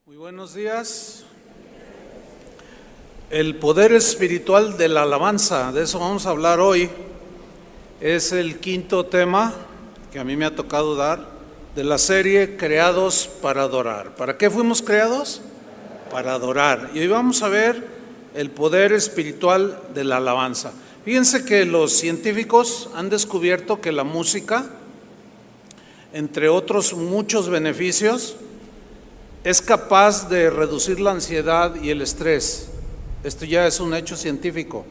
Muy buenos días. El poder espiritual de la alabanza, de eso vamos a hablar hoy. Es el quinto tema que a mí me ha tocado dar de la serie Creados para Adorar. ¿Para qué fuimos creados? Para adorar. Y hoy vamos a ver el poder espiritual de la alabanza. Fíjense que los científicos han descubierto que la música, entre otros muchos beneficios, es capaz de reducir la ansiedad y el estrés. Esto ya es un hecho científico.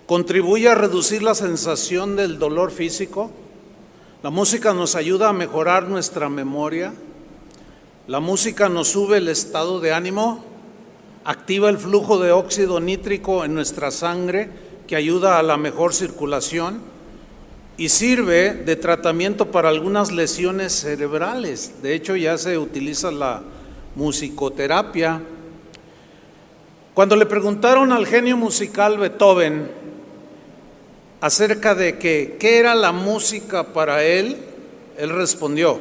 Contribuye a reducir la sensación del dolor físico. La música nos ayuda a mejorar nuestra memoria. La música nos sube el estado de ánimo, activa el flujo de óxido nítrico en nuestra sangre, que ayuda a la mejor circulación y sirve de tratamiento para algunas lesiones cerebrales. De hecho, ya se utiliza la musicoterapia. Cuando le preguntaron al genio musical Beethoven acerca de qué era la música para él, él respondió: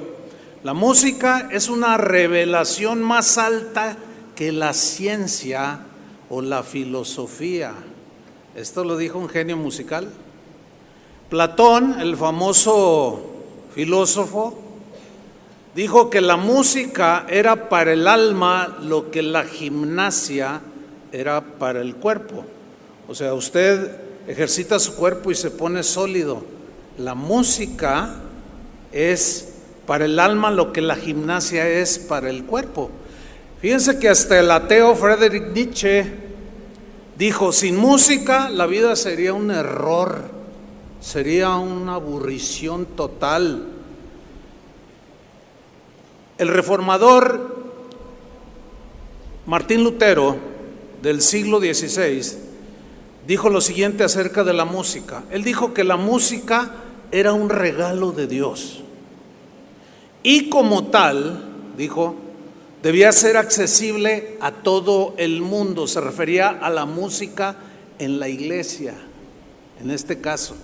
la música es una revelación más alta que la ciencia o la filosofía. Esto lo dijo un genio musical. Platón, el famoso filósofo, dijo que la música era para el alma lo que la gimnasia era para el cuerpo. O sea, usted ejercita su cuerpo y se pone sólido. La música es para el alma lo que la gimnasia es para el cuerpo. Fíjense que hasta el ateo Friedrich Nietzsche dijo: sin música la vida sería un error, sería una aburrición total. El reformador Martín Lutero del siglo XVI dijo lo siguiente acerca de la música. Él dijo que la música era un regalo de Dios y como tal, dijo, debía ser accesible a todo el mundo. Se refería a la música en la iglesia, en este caso,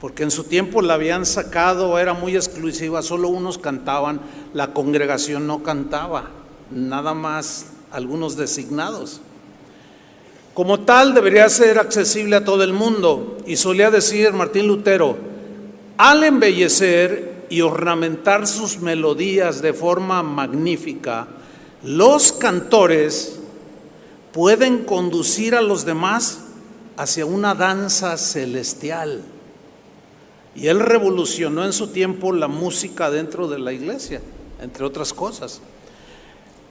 porque en su tiempo la habían sacado, era muy exclusiva, solo unos cantaban, la congregación no cantaba, nada más algunos designados. Como tal, debería ser accesible a todo el mundo. Y solía decir Martín Lutero: al embellecer y ornamentar sus melodías de forma magnífica, los cantores pueden conducir a los demás hacia una danza celestial. Y él revolucionó en su tiempo la música dentro de la iglesia, entre otras cosas.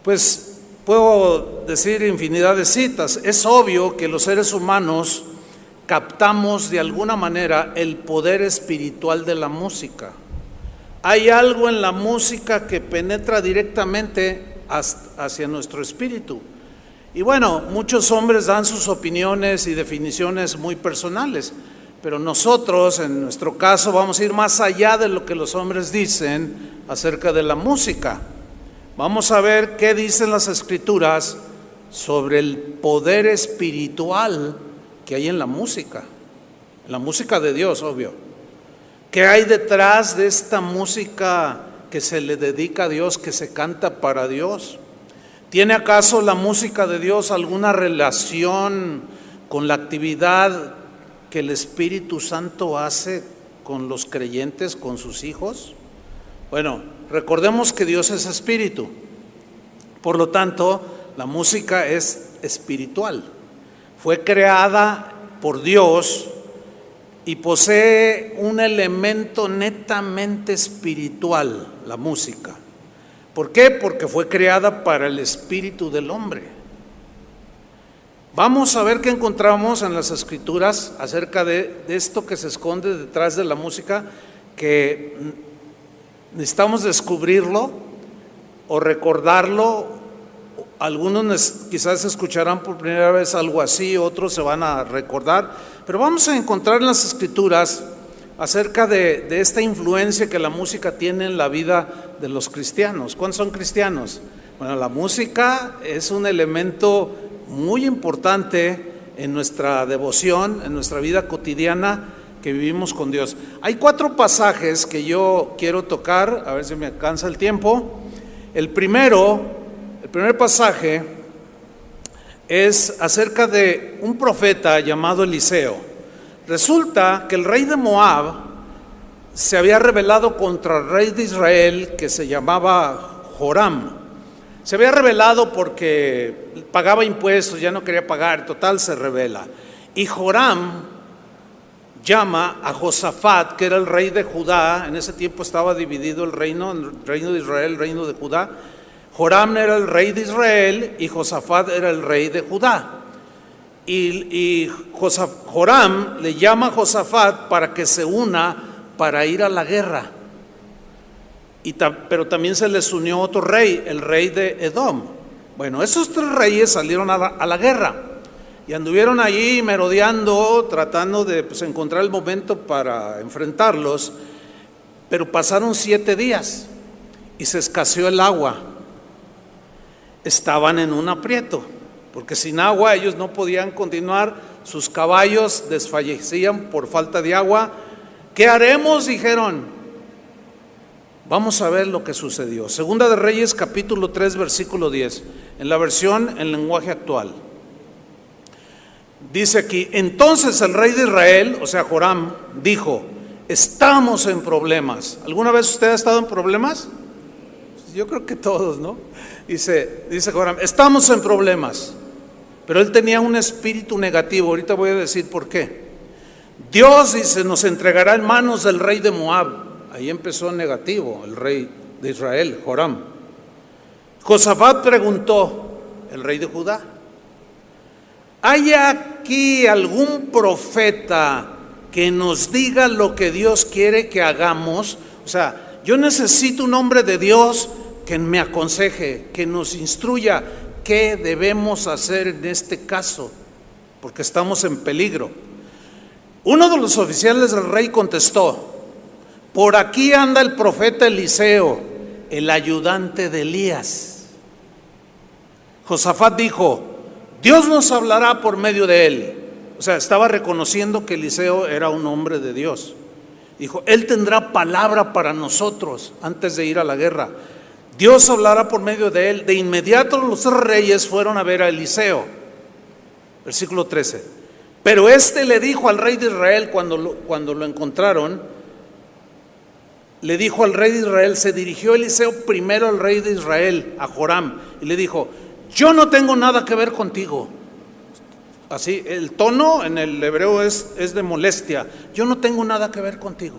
Pues puedo decir infinidad de citas. Es obvio que los seres humanos captamos de alguna manera el poder espiritual de la música. Hay algo en la música que penetra directamente hacia nuestro espíritu. Y bueno, muchos hombres dan sus opiniones y definiciones muy personales, pero nosotros, en nuestro caso, vamos a ir más allá de lo que los hombres dicen acerca de la música. Vamos a ver qué dicen las Escrituras sobre el poder espiritual que hay en la música de Dios, obvio. ¿Qué hay detrás de esta música que se le dedica a Dios, que se canta para Dios? ¿Tiene acaso la música de Dios alguna relación con la actividad que el Espíritu Santo hace con los creyentes, con sus hijos? Bueno, recordemos que Dios es espíritu, por lo tanto, la música es espiritual. Fue creada por Dios y posee un elemento netamente espiritual, la música. ¿Por qué? Porque fue creada para el espíritu del hombre. Vamos a ver qué encontramos en las Escrituras acerca de esto que se esconde detrás de la música, que necesitamos descubrirlo o recordarlo. Algunos quizás escucharán por primera vez algo así, otros se van a recordar, pero vamos a encontrar en las Escrituras acerca de esta influencia que la música tiene en la vida de los cristianos. ¿Cuántos son cristianos? Bueno, la música es un elemento muy importante en nuestra devoción, en nuestra vida cotidiana que vivimos con Dios. Hay 4 pasajes que yo quiero tocar, a ver si me alcanza el tiempo. El primero primer pasaje es acerca de un profeta llamado Eliseo. Resulta que el rey de Moab se había rebelado contra el rey de Israel, que se llamaba Joram. Se había rebelado porque pagaba impuestos, ya no quería pagar, total se rebela. Y Joram llama a Josafat, que era el rey de Judá. En ese tiempo estaba dividido el reino de Israel, el reino de Judá. Joram era el rey de Israel y Josafat era el rey de Judá. Y Joram le llama a Josafat para que se una para ir a la guerra. Pero también se les unió otro rey, el rey de Edom. Bueno, esos tres reyes salieron a la guerra y anduvieron allí merodeando, tratando de encontrar el momento para enfrentarlos. Pero pasaron 7 días y se escaseó el agua. Estaban en un aprieto, porque sin agua ellos no podían continuar, sus caballos desfallecían por falta de agua. ¿Qué haremos?, dijeron. Vamos a ver lo que sucedió. Segunda de Reyes, capítulo 3, versículo 10, en la versión en lenguaje actual. Dice aquí: entonces el rey de Israel, o sea Joram, dijo: estamos en problemas. ¿Alguna vez usted ha estado en problemas? Yo creo que todos, ¿no? Dice Joram: estamos en problemas. Pero él tenía un espíritu negativo. Ahorita voy a decir por qué. Dios, dice, nos entregará en manos del rey de Moab. Ahí empezó negativo el rey de Israel, Joram. Josafat preguntó, el rey de Judá: ¿hay aquí algún profeta que nos diga lo que Dios quiere que hagamos? O sea, yo necesito un hombre de Dios que me aconseje, que nos instruya qué debemos hacer en este caso, porque estamos en peligro. Uno de los oficiales del rey contestó: por aquí anda el profeta Eliseo, el ayudante de Elías. Josafat dijo: Dios nos hablará por medio de él. O sea, estaba reconociendo que Eliseo era un hombre de Dios. Dijo: él tendrá palabra para nosotros antes de ir a la guerra. Dios hablará por medio de él. De inmediato los 3 reyes fueron a ver a Eliseo. Versículo 13. Pero este le dijo al rey de Israel, cuando lo encontraron, le dijo al rey de Israel, se dirigió Eliseo primero al rey de Israel, a Joram, y le dijo: yo no tengo nada que ver contigo. Así, el tono en el hebreo es de molestia. Yo no tengo nada que ver contigo,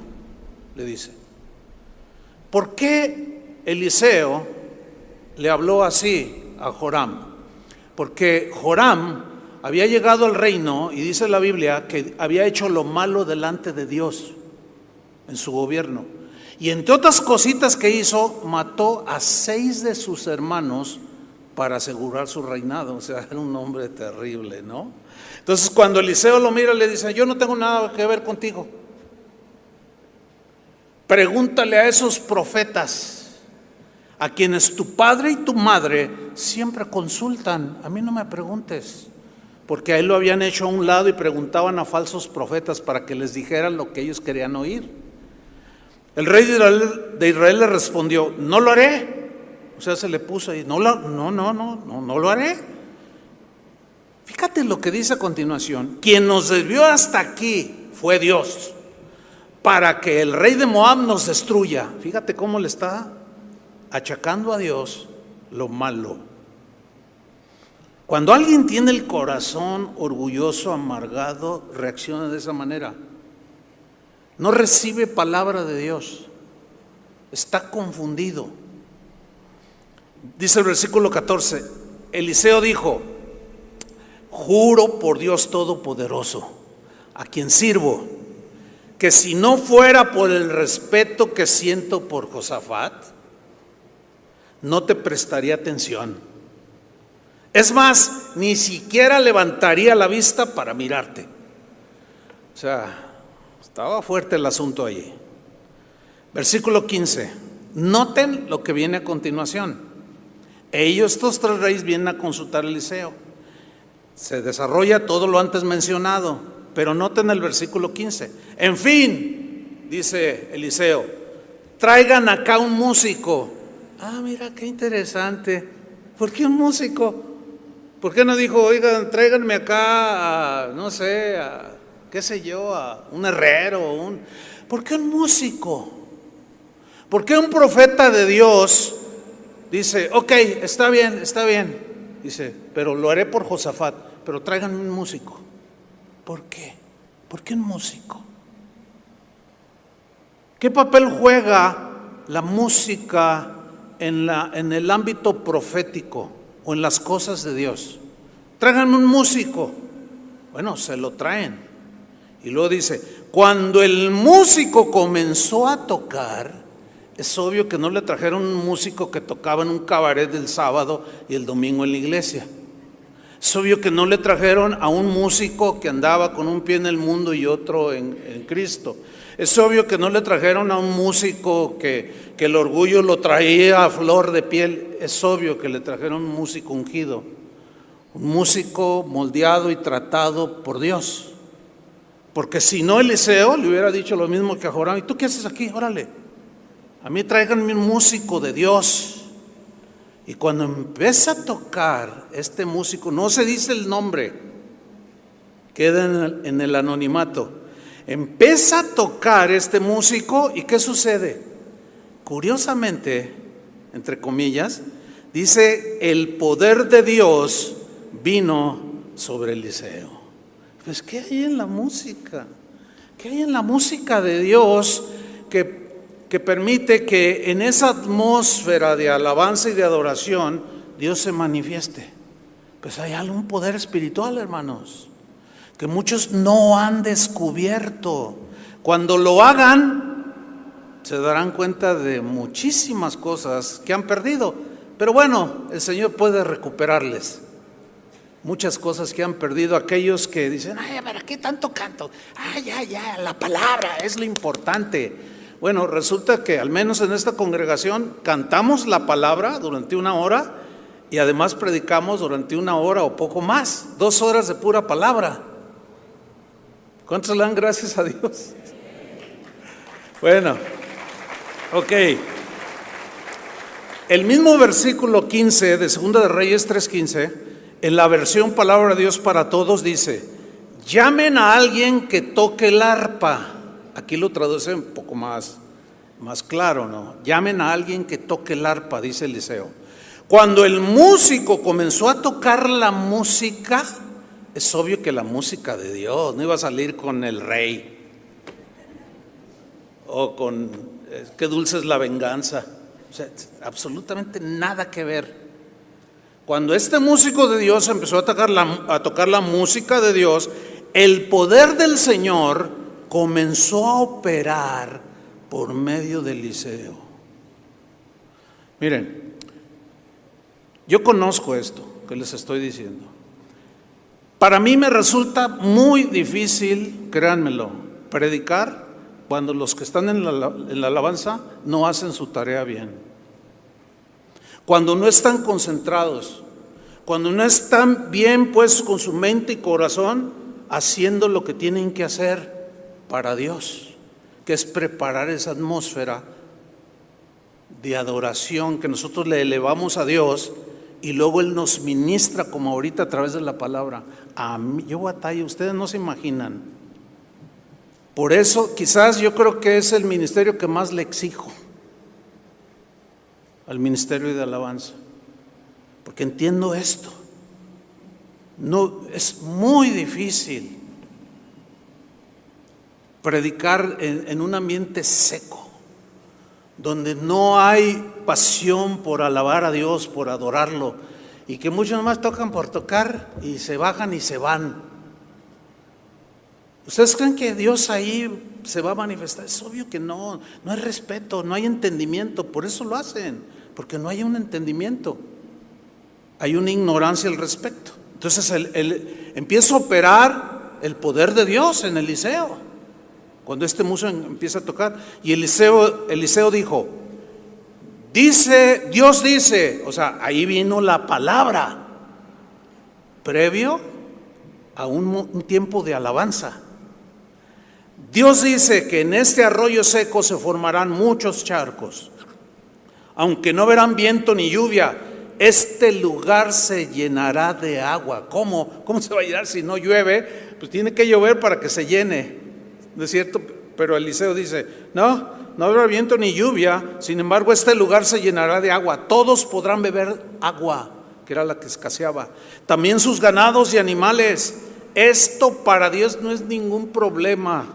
le dice. ¿Por qué Eliseo le habló así a Joram? Porque Joram había llegado al reino y dice la Biblia que había hecho lo malo delante de Dios en su gobierno. Y entre otras cositas que hizo, mató a 6 de sus hermanos para asegurar su reinado. O sea, era un hombre terrible, ¿no? Entonces cuando Eliseo lo mira, le dice: yo no tengo nada que ver contigo. Pregúntale a esos profetas a quienes tu padre y tu madre siempre consultan. A mí no me preguntes, porque a él lo habían hecho a un lado y preguntaban a falsos profetas para que les dijeran lo que ellos querían oír. El rey de Israel le respondió: no lo haré. O sea, se le puso ahí: no lo haré. Fíjate lo que dice a continuación: quien nos desvió hasta aquí fue Dios, para que el rey de Moab nos destruya. Fíjate cómo le está achacando a Dios lo malo. Cuando alguien tiene el corazón orgulloso, amargado, reacciona de esa manera. No recibe palabra de Dios, está confundido. Dice el versículo 14: Eliseo dijo: juro por Dios Todopoderoso, a quien sirvo, que si no fuera por el respeto que siento por Josafat, no te prestaría atención. Es más, ni siquiera levantaría la vista para mirarte. O sea, estaba fuerte el asunto allí. Versículo 15. Noten lo que viene a continuación. Estos 3 reyes vienen a consultar a Eliseo. Se desarrolla todo lo antes mencionado, pero noten el versículo 15. En fin, dice Eliseo, traigan acá un músico. Ah, mira qué interesante. ¿Por qué un músico? ¿Por qué no dijo, oigan, tráiganme acá a, no sé, a, qué sé yo, a un herrero? ¿Por qué un músico? ¿Por qué un profeta de Dios dice, ok, está bien, dice, pero lo haré por Josafat, pero tráiganme un músico? ¿Por qué? ¿Por qué un músico? ¿Qué papel juega la música en el ámbito profético o en las cosas de Dios? Tráiganme un músico. Bueno, se lo traen. Y luego dice, cuando el músico comenzó a tocar, es obvio que no le trajeron un músico que tocaba en un cabaret del sábado y el domingo en la iglesia. Es obvio que no le trajeron a un músico que andaba con un pie en el mundo y otro en Cristo. Es obvio que no le trajeron a un músico que el orgullo lo traía a flor de piel. Es obvio que le trajeron un músico ungido, un músico moldeado y tratado por Dios. Porque si no, Eliseo le hubiera dicho lo mismo que a Joram. ¿Y tú qué haces aquí? Órale, a mí tráiganme un músico de Dios. Y cuando empieza a tocar este músico, no se dice el nombre, queda en el anonimato. Empieza a tocar este músico y ¿qué sucede? Curiosamente, entre comillas, dice, el poder de Dios vino sobre Eliseo. Pues ¿qué hay en la música? ¿Qué hay en la música de Dios que permite que en esa atmósfera de alabanza y de adoración Dios se manifieste? Pues hay algún poder espiritual, hermanos, que muchos no han descubierto. Cuando lo hagan, se darán cuenta de muchísimas cosas que han perdido. Pero bueno, el Señor puede recuperarles muchas cosas que han perdido aquellos que dicen, ay, ¿para qué tanto canto? Ay, ya, la palabra es lo importante. Bueno, resulta que al menos en esta congregación cantamos la palabra durante 1 hora y además predicamos durante 1 hora o poco más, 2 horas de pura palabra. ¿Cuántos le dan gracias a Dios? Bueno, ok. El mismo versículo 15 de 2 de Reyes 3:15, en la versión Palabra de Dios para Todos dice, llamen a alguien que toque el arpa. Aquí lo traduce un poco más claro, ¿no? Llamen a alguien que toque el arpa, dice Eliseo. Cuando el músico comenzó a tocar la música, es obvio que la música de Dios no iba a salir con el rey o con qué dulce es la venganza. O sea, absolutamente nada que ver. Cuando este músico de Dios empezó a tocar la música de Dios, el poder del Señor comenzó a operar por medio de Eliseo. Miren, yo conozco esto que les estoy diciendo. Para mí me resulta muy difícil, créanmelo, predicar cuando los que están en la alabanza no hacen su tarea bien. Cuando no están concentrados, cuando no están bien puestos con su mente y corazón haciendo lo que tienen que hacer para Dios, que es preparar esa atmósfera de adoración que nosotros le elevamos a Dios y luego Él nos ministra como ahorita a través de la palabra. A mí, yo batallo, ustedes no se imaginan. Por eso quizás yo creo que es el ministerio que más le exijo, al ministerio de alabanza, porque entiendo esto. No, es muy difícil predicar en un ambiente seco, donde no hay pasión por alabar a Dios, por adorarlo, y que muchos nomás tocan por tocar y se bajan y se van. ¿Ustedes creen que Dios ahí se va a manifestar? Es obvio que no hay respeto, no hay entendimiento, por eso lo hacen, porque no hay un entendimiento, hay una ignorancia al respecto. Entonces empieza a operar el poder de Dios en Eliseo, cuando este músico empieza a tocar, y Eliseo dijo, Dios dice, o sea, ahí vino la palabra, previo a un tiempo de alabanza. Dios dice que en este arroyo seco se formarán muchos charcos, aunque no verán viento ni lluvia, este lugar se llenará de agua. ¿Cómo se va a llenar si no llueve? Pues tiene que llover para que se llene, ¿no es cierto? Pero Eliseo dice, no habrá viento ni lluvia, sin embargo este lugar se llenará de agua, todos podrán beber agua, que era la que escaseaba, también sus ganados y animales. Esto para Dios no es ningún problema,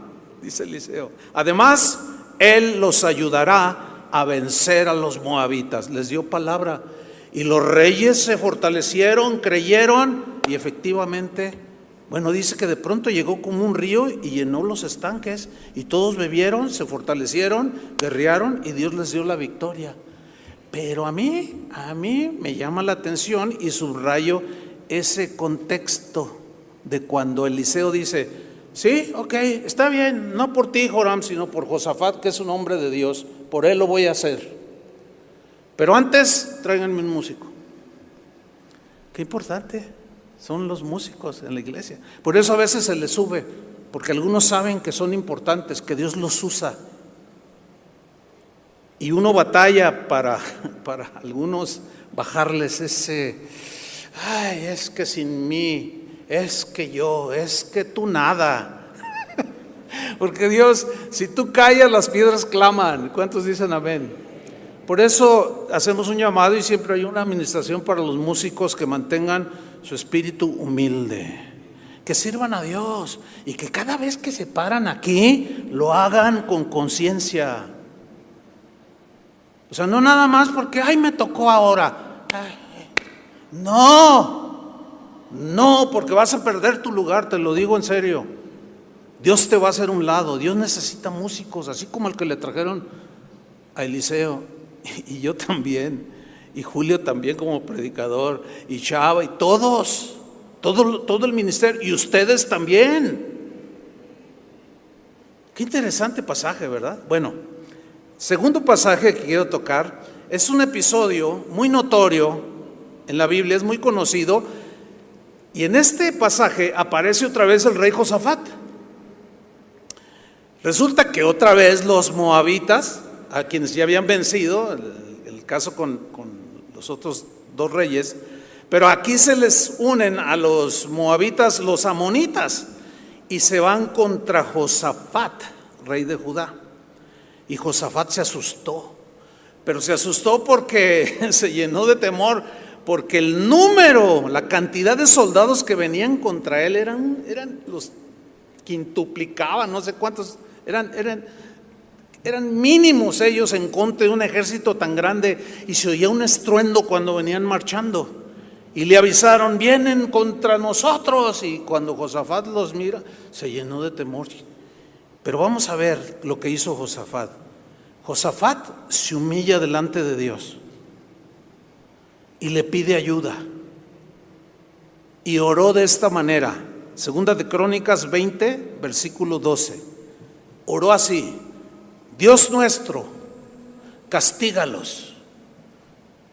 dice Eliseo. Además, Él los ayudará a vencer a los moabitas. Les dio palabra y los reyes se fortalecieron, creyeron y efectivamente, bueno, dice que de pronto llegó como un río y llenó los estanques y todos bebieron, se fortalecieron, guerrearon y Dios les dio la victoria. Pero a mí me llama la atención y subrayo ese contexto de cuando Eliseo dice, sí, ok, está bien, no por ti, Joram, sino por Josafat, que es un hombre de Dios, por él lo voy a hacer. Pero antes, tráiganme un músico. Qué importante son los músicos en la iglesia. Por eso a veces se les sube, porque algunos saben que son importantes, que Dios los usa. Y uno batalla para algunos bajarles ese, ay, es que sin mí, es que yo, es que tú nada. Porque Dios, si tú callas, las piedras claman. ¿Cuántos dicen amén? Por eso hacemos un llamado y siempre hay una administración para los músicos que mantengan su espíritu humilde, que sirvan a Dios y que cada vez que se paran aquí lo hagan con conciencia. O sea, no nada más porque, ay, me tocó ahora. No, porque vas a perder tu lugar, te lo digo en serio. Dios te va a hacer un lado. Dios necesita músicos, así como el que le trajeron a Eliseo, y yo también, y Julio también como predicador, y Chava, y todo el ministerio, y ustedes también. Qué interesante pasaje, ¿verdad? Bueno, segundo pasaje que quiero tocar es un episodio muy notorio en la Biblia, es muy conocido, y en este pasaje aparece otra vez el rey Josafat. Resulta que otra vez los moabitas, a quienes ya habían vencido, el caso con los otros dos reyes, pero aquí se les unen a los moabitas los amonitas y se van contra Josafat, rey de Judá. Y Josafat se asustó, pero se asustó porque se llenó de temor, porque el número, la cantidad de soldados que venían contra él eran los quintuplicaban, no sé cuántos, eran mínimos ellos en contra de un ejército tan grande, y se oía un estruendo cuando venían marchando y le avisaron, vienen contra nosotros, y cuando Josafat los mira se llenó de temor. Pero vamos a ver lo que hizo Josafat. Josafat se humilla delante de Dios y le pide ayuda y oró de esta manera. Segunda de Crónicas 20, versículo 12. Oró así: Dios nuestro, castígalos.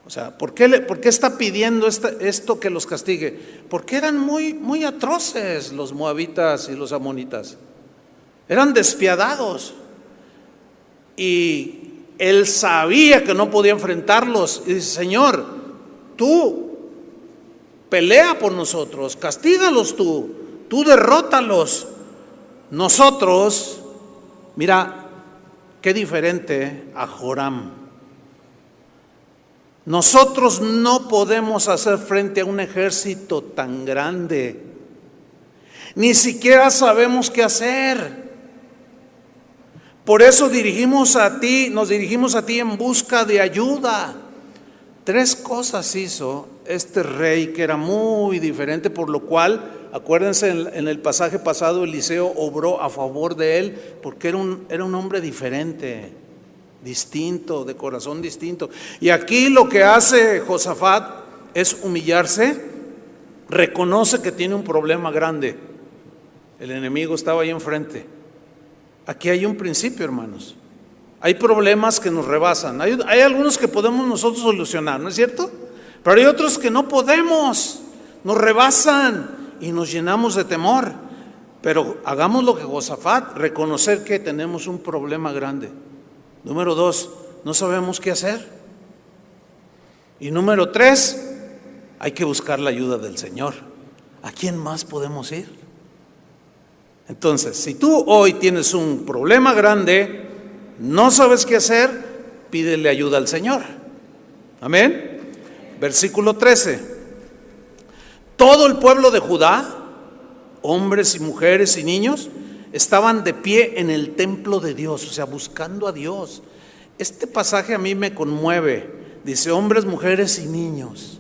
O sea, ¿por qué está pidiendo esto que los castigue? Porque eran muy atroces los moabitas y los amonitas. Eran despiadados. Y él sabía que no podía enfrentarlos. Y dice: Señor, tú pelea por nosotros, castígalos tú derrótalos. Nosotros, mira, qué diferente a Joram. Nosotros no podemos hacer frente a un ejército tan grande. Ni siquiera sabemos qué hacer. Por eso nos dirigimos a ti en busca de ayuda. 3 cosas hizo este rey que era muy diferente, por lo cual, acuérdense, en el pasaje pasado Eliseo obró a favor de él, porque era un hombre diferente, distinto, de corazón distinto. Y aquí lo que hace Josafat es humillarse, reconoce que tiene un problema grande. El enemigo estaba ahí enfrente. Aquí hay un principio, hermanos. Hay problemas que nos rebasan. Hay algunos que podemos nosotros solucionar, ¿no es cierto? Pero hay otros que no podemos, nos rebasan y nos llenamos de temor. Pero hagamos lo que Josafat, reconocer que tenemos un problema grande. Número 2, no sabemos qué hacer. Y número 3, hay que buscar la ayuda del Señor. ¿A quién más podemos ir? Entonces, si tú hoy tienes un problema grande, no sabes qué hacer, pídele ayuda al Señor. Amén. Versículo 13. Todo el pueblo de Judá, hombres y mujeres y niños, estaban de pie en el templo de Dios, o sea, buscando a Dios. Este pasaje a mí me conmueve. Dice hombres, mujeres y niños,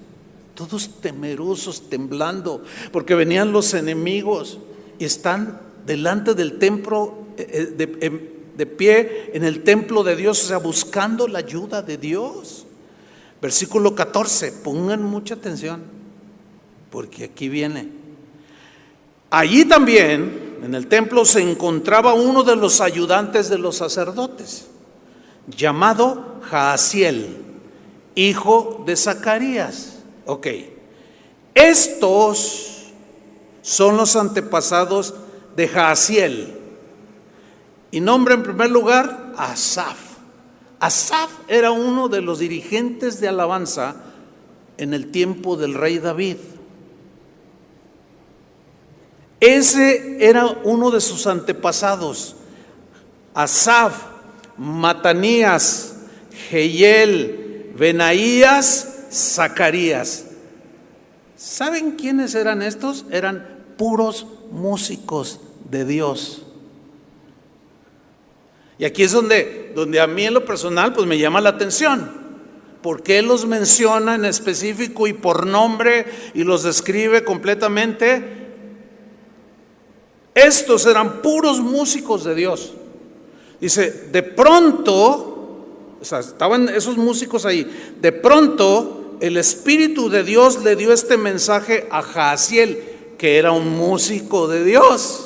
todos temerosos, temblando, porque venían los enemigos y están delante del templo, de pie en el templo de Dios, o sea, buscando la ayuda de Dios. Versículo 14, pongan mucha atención, porque aquí viene. Allí también, en el templo, se encontraba uno de los ayudantes de los sacerdotes, llamado Jaasiel, hijo de Zacarías. Ok, estos son los antepasados de Jaasiel. Y nombra en primer lugar a Asaf. Asaf era uno de los dirigentes de alabanza en el tiempo del rey David. Ese era uno de sus antepasados. Asaf, Matanías, Jehiel, Benaías, Zacarías. ¿Saben quiénes eran estos? Eran puros músicos de Dios. Y aquí es donde a mí en lo personal pues me llama la atención, porque él los menciona en específico y por nombre y los describe completamente. Estos eran puros músicos de Dios. Dice, de pronto, o sea, estaban esos músicos ahí, de pronto el Espíritu de Dios le dio este mensaje a Jaasiel, que era un músico de Dios.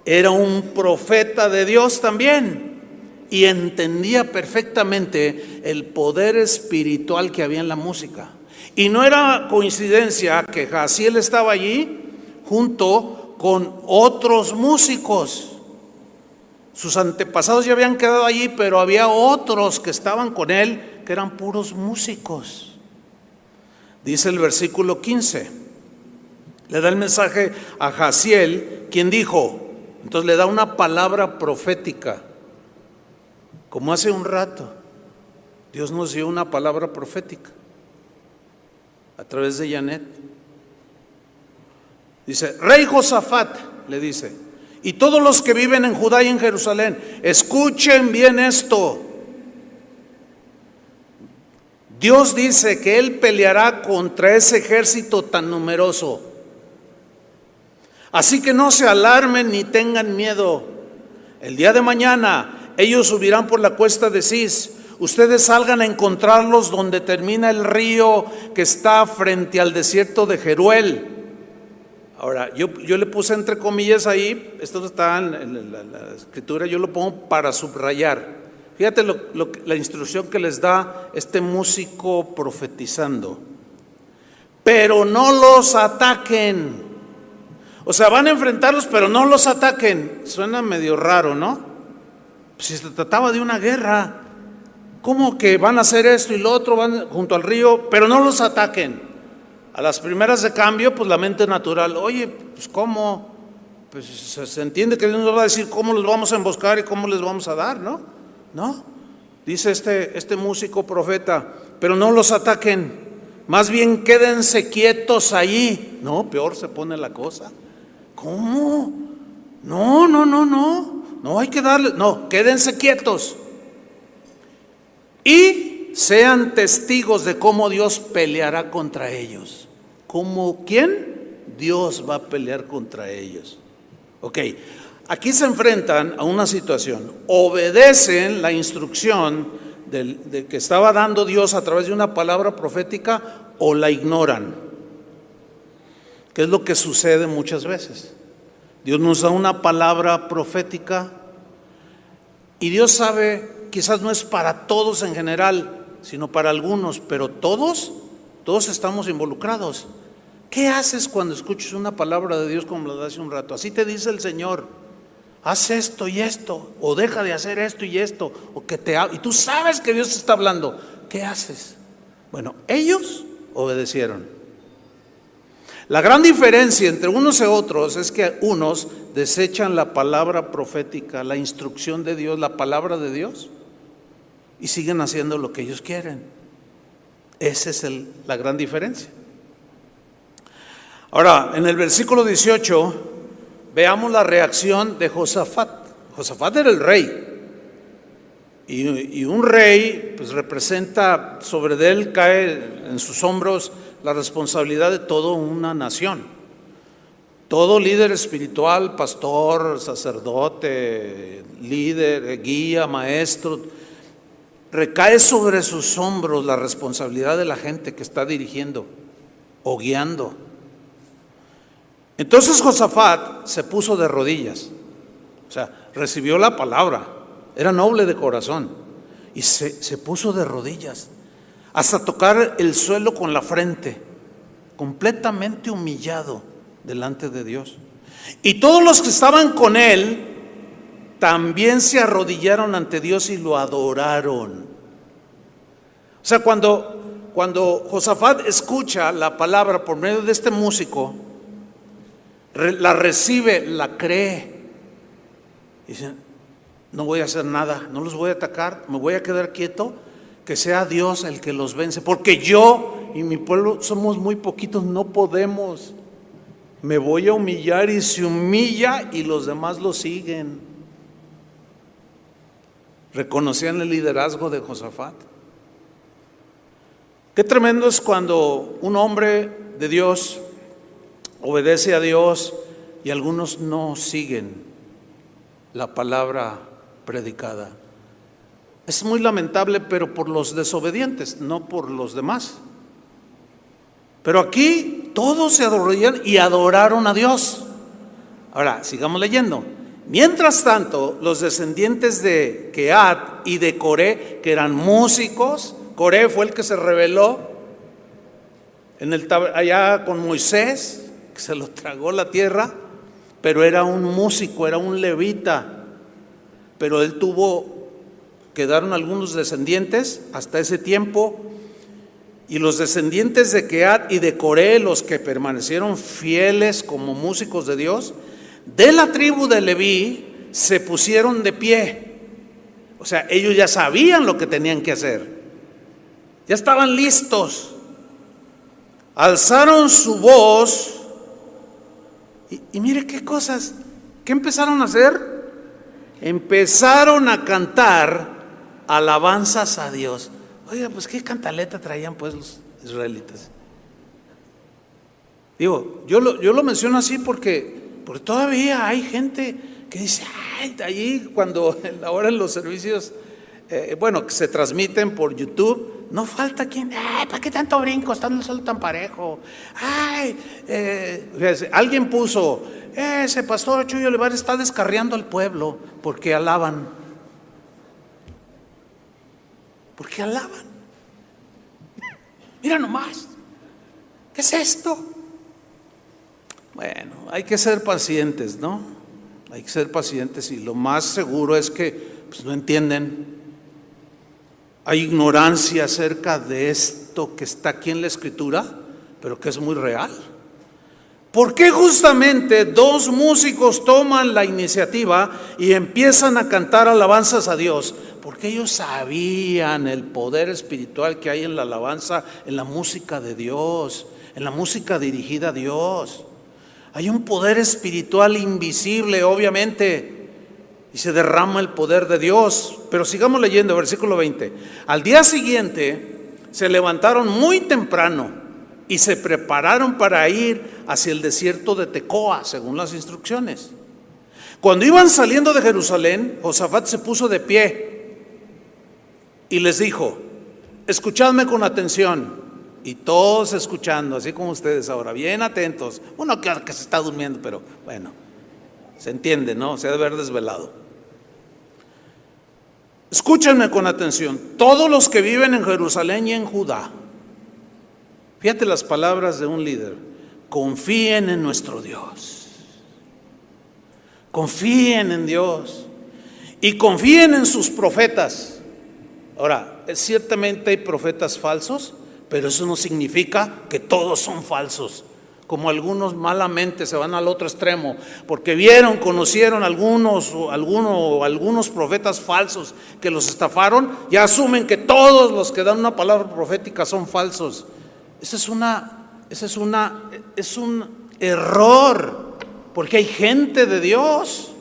Era un profeta de Dios también y entendía perfectamente el poder espiritual que había en la música. Y no era coincidencia que Jaasiel estaba allí junto con otros músicos. Sus antepasados ya habían quedado allí, pero había otros que estaban con él que eran puros músicos. Dice el versículo 15, le da el mensaje a Jaasiel, quien dijo. Entonces le da una palabra profética, como hace un rato Dios nos dio una palabra profética a través de Janet. Dice, Rey Josafat, le dice, y todos los que viven en Judá y en Jerusalén, escuchen bien esto. Dios dice que Él peleará contra ese ejército tan numeroso. Así que no se alarmen ni tengan miedo. El día de mañana ellos subirán por la cuesta de Cis. Ustedes salgan a encontrarlos donde termina el río que está frente al desierto de Jeruel. Ahora, yo le puse entre comillas ahí, esto está en la escritura, yo lo pongo para subrayar. Fíjate la instrucción que les da este músico profetizando. Pero no los ataquen. O sea, van a enfrentarlos, pero no los ataquen. Suena medio raro, ¿no? Si se trataba de una guerra, ¿cómo que van a hacer esto y lo otro? Van junto al río, pero no los ataquen. A las primeras de cambio, pues la mente natural, oye, pues ¿cómo? Pues se entiende que Dios nos va a decir cómo los vamos a emboscar y cómo les vamos a dar, ¿no? No, dice este músico profeta, pero no los ataquen, más bien quédense quietos ahí. No, peor se pone la cosa. ¿Cómo? No hay que darle, no, quédense quietos y sean testigos de cómo Dios peleará contra ellos. ¿Cómo quién? Dios va a pelear contra ellos. Ok, aquí se enfrentan a una situación, obedecen la instrucción de que estaba dando Dios a través de una palabra profética o la ignoran. ¿Qué es lo que sucede muchas veces? Dios nos da una palabra profética y Dios sabe, quizás no es para todos en general, sino para algunos, pero todos estamos involucrados. ¿Qué haces cuando escuchas una palabra de Dios como la de hace un rato? Así te dice el Señor, haz esto y esto, o deja de hacer esto y esto, y tú sabes que Dios te está hablando. ¿Qué haces? Bueno, ellos obedecieron. La gran diferencia entre unos y otros es que unos desechan la palabra profética, la instrucción de Dios, la palabra de Dios, y siguen haciendo lo que ellos quieren. Esa es la gran diferencia. Ahora, en el versículo 18, veamos la reacción de Josafat. Josafat era el rey. Y un rey, pues representa, sobre de él cae en sus hombros la responsabilidad de toda una nación. Todo líder espiritual, pastor, sacerdote, líder, guía, maestro, recae sobre sus hombros la responsabilidad de la gente que está dirigiendo o guiando. Entonces Josafat se puso de rodillas, o sea, recibió la palabra, era noble de corazón y se puso de rodillas hasta tocar el suelo con la frente, completamente humillado delante de Dios. Y todos los que estaban con él también se arrodillaron ante Dios y lo adoraron. O sea, cuando Josafat escucha la palabra por medio de este músico, la recibe, la cree. Dice: no voy a hacer nada, no los voy a atacar, me voy a quedar quieto, que sea Dios el que los vence, porque yo y mi pueblo somos muy poquitos, no podemos. Me voy a humillar, y se humilla y los demás lo siguen. Reconocían el liderazgo de Josafat. Qué tremendo es cuando un hombre de Dios obedece a Dios y algunos no siguen la palabra predicada. Es muy lamentable, pero por los desobedientes, no por los demás. Pero aquí todos se arrodillaron y adoraron a Dios. Ahora, sigamos leyendo. Mientras tanto, los descendientes de Kehat y de Coré, que eran músicos, Coré fue el que se rebeló allá con Moisés, que se lo tragó la tierra, pero era un músico, era un levita, pero él quedaron algunos descendientes hasta ese tiempo, y los descendientes de Kehat y de Coré, los que permanecieron fieles como músicos de Dios, de la tribu de Leví, se pusieron de pie. O sea, ellos ya sabían lo que tenían que hacer, ya estaban listos, alzaron su voz. Y mire qué cosas, ¿qué empezaron a hacer? Empezaron a cantar alabanzas a Dios. Oiga, pues qué cantaleta traían pues los israelitas. Digo, yo lo menciono así porque todavía hay gente que dice: ay, allí cuando ahora en los servicios, que se transmiten por YouTube, no falta quien: ay, ¿para qué tanto brinco? Está el sol tan parejo. Ay, alguien puso: ese pastor Chuy Olivares está descarriando al pueblo porque alaban. Porque alaban. Mira nomás, ¿qué es esto? Bueno, hay que ser pacientes, ¿no? Hay que ser pacientes, y lo más seguro es que pues, no entienden. Hay ignorancia acerca de esto que está aquí en la Escritura, pero que es muy real. ¿Por qué justamente dos músicos toman la iniciativa y empiezan a cantar alabanzas a Dios? Porque ellos sabían el poder espiritual que hay en la alabanza, en la música de Dios, en la música dirigida a Dios. Hay un poder espiritual invisible, obviamente, y se derrama el poder de Dios. Pero sigamos leyendo, versículo 20. Al día siguiente se levantaron muy temprano y se prepararon para ir hacia el desierto de Tecoa, según las instrucciones. Cuando iban saliendo de Jerusalén, Josafat se puso de pie y les dijo: escuchadme con atención. Y todos escuchando, así como ustedes ahora, bien atentos. Uno que se está durmiendo, pero bueno, se entiende, ¿no? Se ha de haber desvelado. Escúchenme con atención, todos los que viven en Jerusalén y en Judá. Fíjate las palabras de un líder: confíen en nuestro Dios. Confíen en Dios y confíen en sus profetas. Ahora, ciertamente hay profetas falsos, pero eso no significa que todos son falsos, como algunos malamente se van al otro extremo, porque conocieron algunos profetas falsos que los estafaron, ya asumen que todos los que dan una palabra profética son falsos. Es un error, porque hay gente de Dios,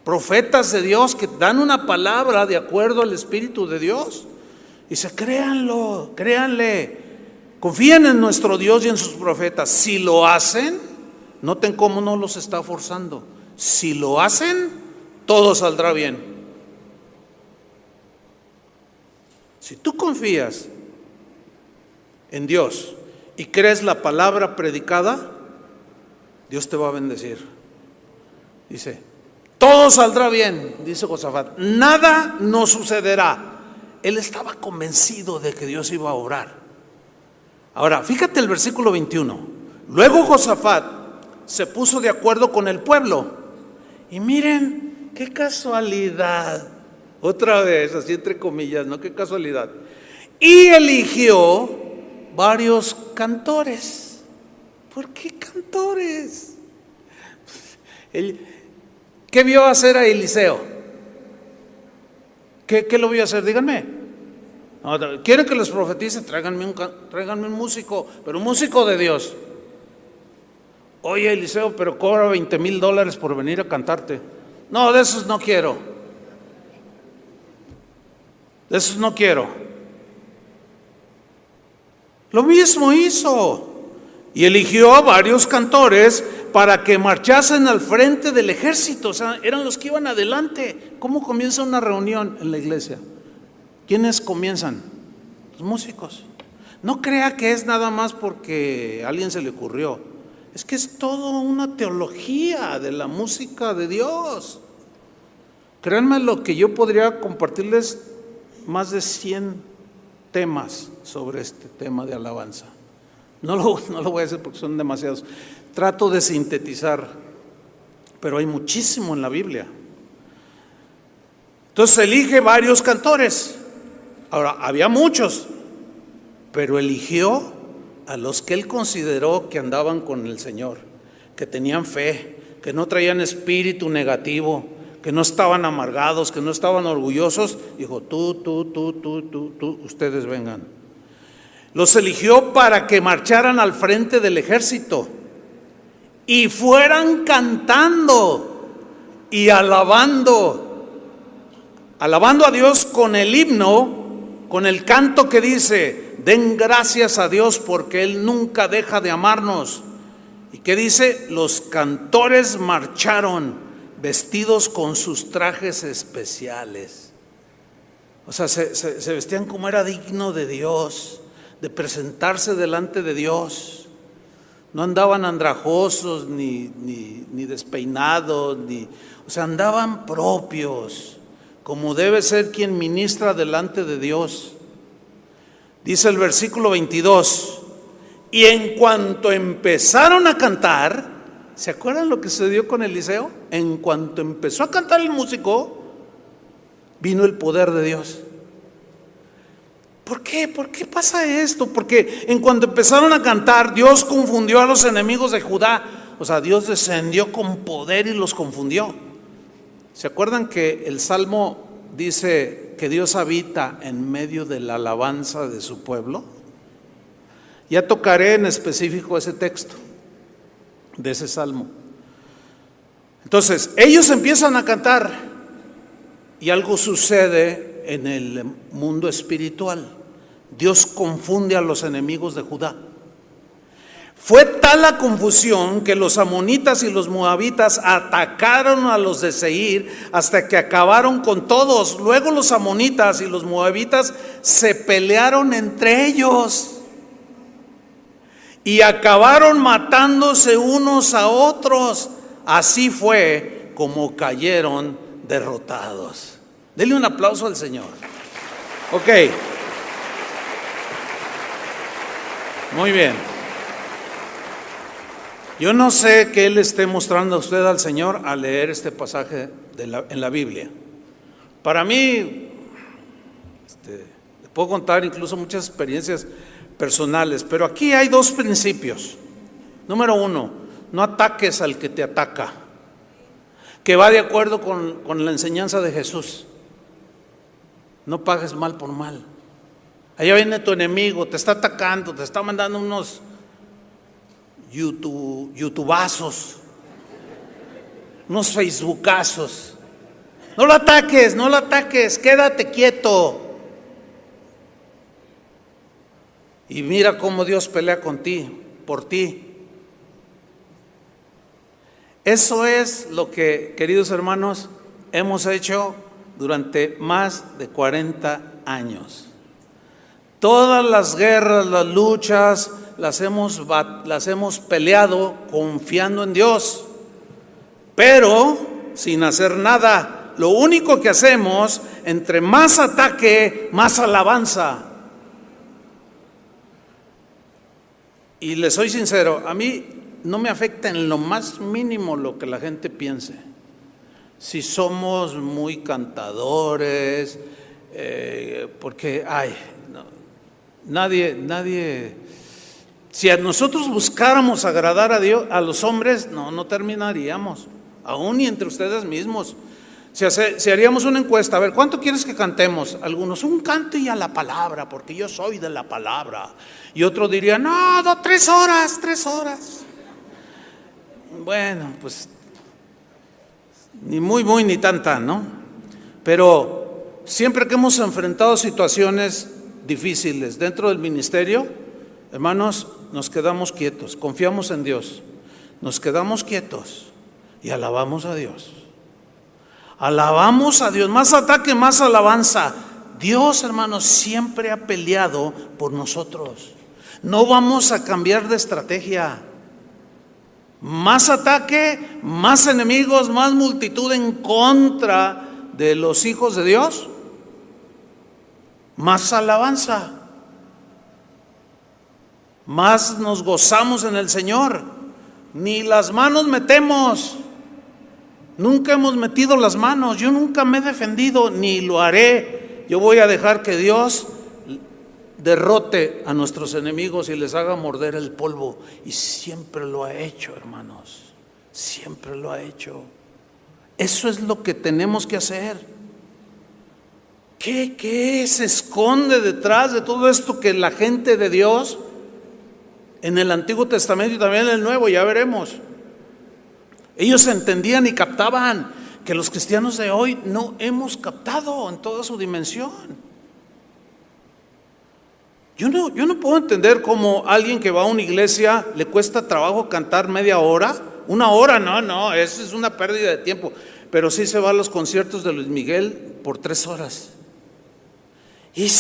profetas de Dios que dan una palabra de acuerdo al Espíritu de Dios. Dice, créanle, confíen en nuestro Dios y en sus profetas. Si lo hacen, noten cómo no los está forzando. Si lo hacen, todo saldrá bien. Si tú confías en Dios y crees la palabra predicada, Dios te va a bendecir. Dice, todo saldrá bien, dice Josafat, nada nos sucederá. Él estaba convencido de que Dios iba a obrar. Ahora, fíjate el versículo 21. Luego Josafat se puso de acuerdo con el pueblo. Y miren, qué casualidad. Otra vez, así entre comillas, ¿no? Qué casualidad. Y eligió varios cantores. ¿Por qué cantores? ¿Qué vio hacer a Eliseo? ¿Qué lo voy a hacer? Díganme. ¿Quieren que les profetice? Tráiganme un músico, pero un músico de Dios. Oye, Eliseo, pero cobra $20,000 por venir a cantarte. No, de esos no quiero. De esos no quiero. Lo mismo hizo. Y eligió a varios cantores para que marchasen al frente del ejército. O sea, eran los que iban adelante. ¿Cómo comienza una reunión en la iglesia? ¿Quiénes comienzan? Los músicos. No crea que es nada más porque a alguien se le ocurrió. Es que es toda una teología de la música de Dios. Créanme lo que yo podría compartirles más de 100 temas sobre este tema de alabanza. No lo voy a hacer porque son demasiados. Trato de sintetizar, pero hay muchísimo en la Biblia. Entonces elige varios cantores. Ahora, había muchos, pero eligió a los que él consideró que andaban con el Señor, que tenían fe, que no traían espíritu negativo, que no estaban amargados, que no estaban orgullosos. Dijo, tú, ustedes vengan. Los eligió para que marcharan al frente del ejército y fueran cantando y alabando a Dios con el himno, con el canto que dice, den gracias a Dios porque Él nunca deja de amarnos. ¿Y qué dice? Los cantores marcharon vestidos con sus trajes especiales. O sea, se vestían como era digno de Dios, de presentarse delante de Dios. No andaban andrajosos ni despeinados, o sea, andaban propios, como debe ser quien ministra delante de Dios. Dice el versículo 22, y en cuanto empezaron a cantar, ¿se acuerdan lo que sucedió con Eliseo? En cuanto empezó a cantar el músico, vino el poder de Dios. ¿Por qué? ¿Por qué pasa esto? Porque en cuanto empezaron a cantar, Dios confundió a los enemigos de Judá. O sea, Dios descendió con poder y los confundió. ¿Se acuerdan que el Salmo dice que Dios habita en medio de la alabanza de su pueblo? Ya tocaré en específico ese texto de ese Salmo. Entonces, ellos empiezan a cantar y algo sucede en el mundo espiritual. Dios confunde a los enemigos de Judá. Fue tal la confusión que los amonitas y los moabitas atacaron a los de Seir hasta que acabaron con todos. Luego los amonitas y los moabitas se pelearon entre ellos y acabaron matándose unos a otros. Así fue como cayeron derrotados. Denle un aplauso al Señor. Ok. Muy bien. Yo no sé qué le esté mostrando a usted al Señor al leer este pasaje en la Biblia. Para mí, de Puedo contar incluso muchas experiencias personales, pero aquí hay dos principios. Número uno, no ataques al que te ataca, que va de acuerdo con la enseñanza de Jesús. No pagues mal por mal. Allá viene tu enemigo, te está atacando, te está mandando unos youtubazos, unos facebookazos. No lo ataques, quédate quieto. Y mira cómo Dios pelea por ti. Eso es lo que, queridos hermanos, hemos hecho durante más de 40 años. Todas las guerras, las luchas, las hemos peleado confiando en Dios, pero sin hacer nada. Lo único que hacemos, entre más ataque, más alabanza. Y les soy sincero, a mí no me afecta en lo más mínimo lo que la gente piense. Si somos muy cantadores, porque nadie, si a nosotros buscáramos agradar a Dios, a los hombres, no terminaríamos, aún ni entre ustedes mismos. Si haríamos una encuesta, a ver, ¿cuánto quieres que cantemos? Algunos, un canto y a la palabra, porque yo soy de la palabra. Y otro diría, no, 3 horas. Bueno, pues ni muy, ni tan, ¿no? Pero siempre que hemos enfrentado situaciones difíciles dentro del ministerio, hermanos, nos quedamos quietos, confiamos en Dios, nos quedamos quietos y alabamos a Dios. Alabamos a Dios, más ataque, más alabanza. Dios, hermanos, siempre ha peleado por nosotros. No vamos a cambiar de estrategia. Más ataque, más enemigos, más multitud en contra de los hijos de Dios. Más alabanza. Más nos gozamos en el Señor. Ni las manos metemos. Nunca hemos metido las manos. Yo nunca me he defendido, ni lo haré. Yo voy a dejar que Dios derrote a nuestros enemigos y les haga morder el polvo. Y siempre lo ha hecho, hermanos. Siempre lo ha hecho. Eso es lo que tenemos que hacer. ¿Qué se esconde detrás de todo esto que la gente de Dios en el Antiguo Testamento y también en el Nuevo, ya veremos? Ellos entendían y captaban que los cristianos de hoy no hemos captado en toda su dimensión. Yo no puedo entender cómo alguien que va a una iglesia le cuesta trabajo cantar media hora, 1 hora, no, eso es una pérdida de tiempo. Pero sí se va a los conciertos de Luis Miguel por 3 horas. Y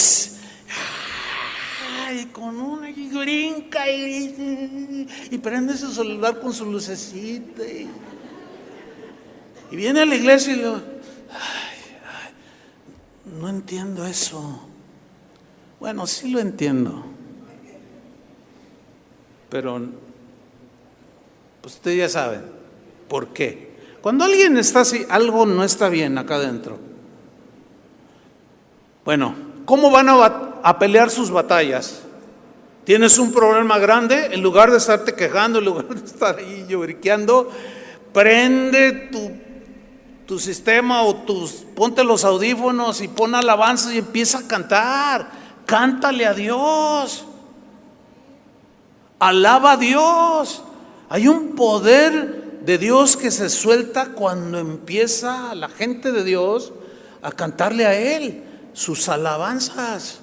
con una y brinca y prende su celular con su lucecita y viene a la iglesia y no entiendo eso. Bueno, sí lo entiendo, pero pues ustedes ya saben por qué. Cuando alguien está así, algo no está bien acá adentro. Bueno, ¿cómo van a pelear sus batallas? Tienes un problema grande, en lugar de estarte quejando, en lugar de estar ahí lloriqueando, prende tu sistema ponte los audífonos y pon alabanzas y empieza a cantar. Cántale a Dios, alaba a Dios. Hay un poder de Dios que se suelta cuando empieza la gente de Dios a cantarle a Él sus alabanzas,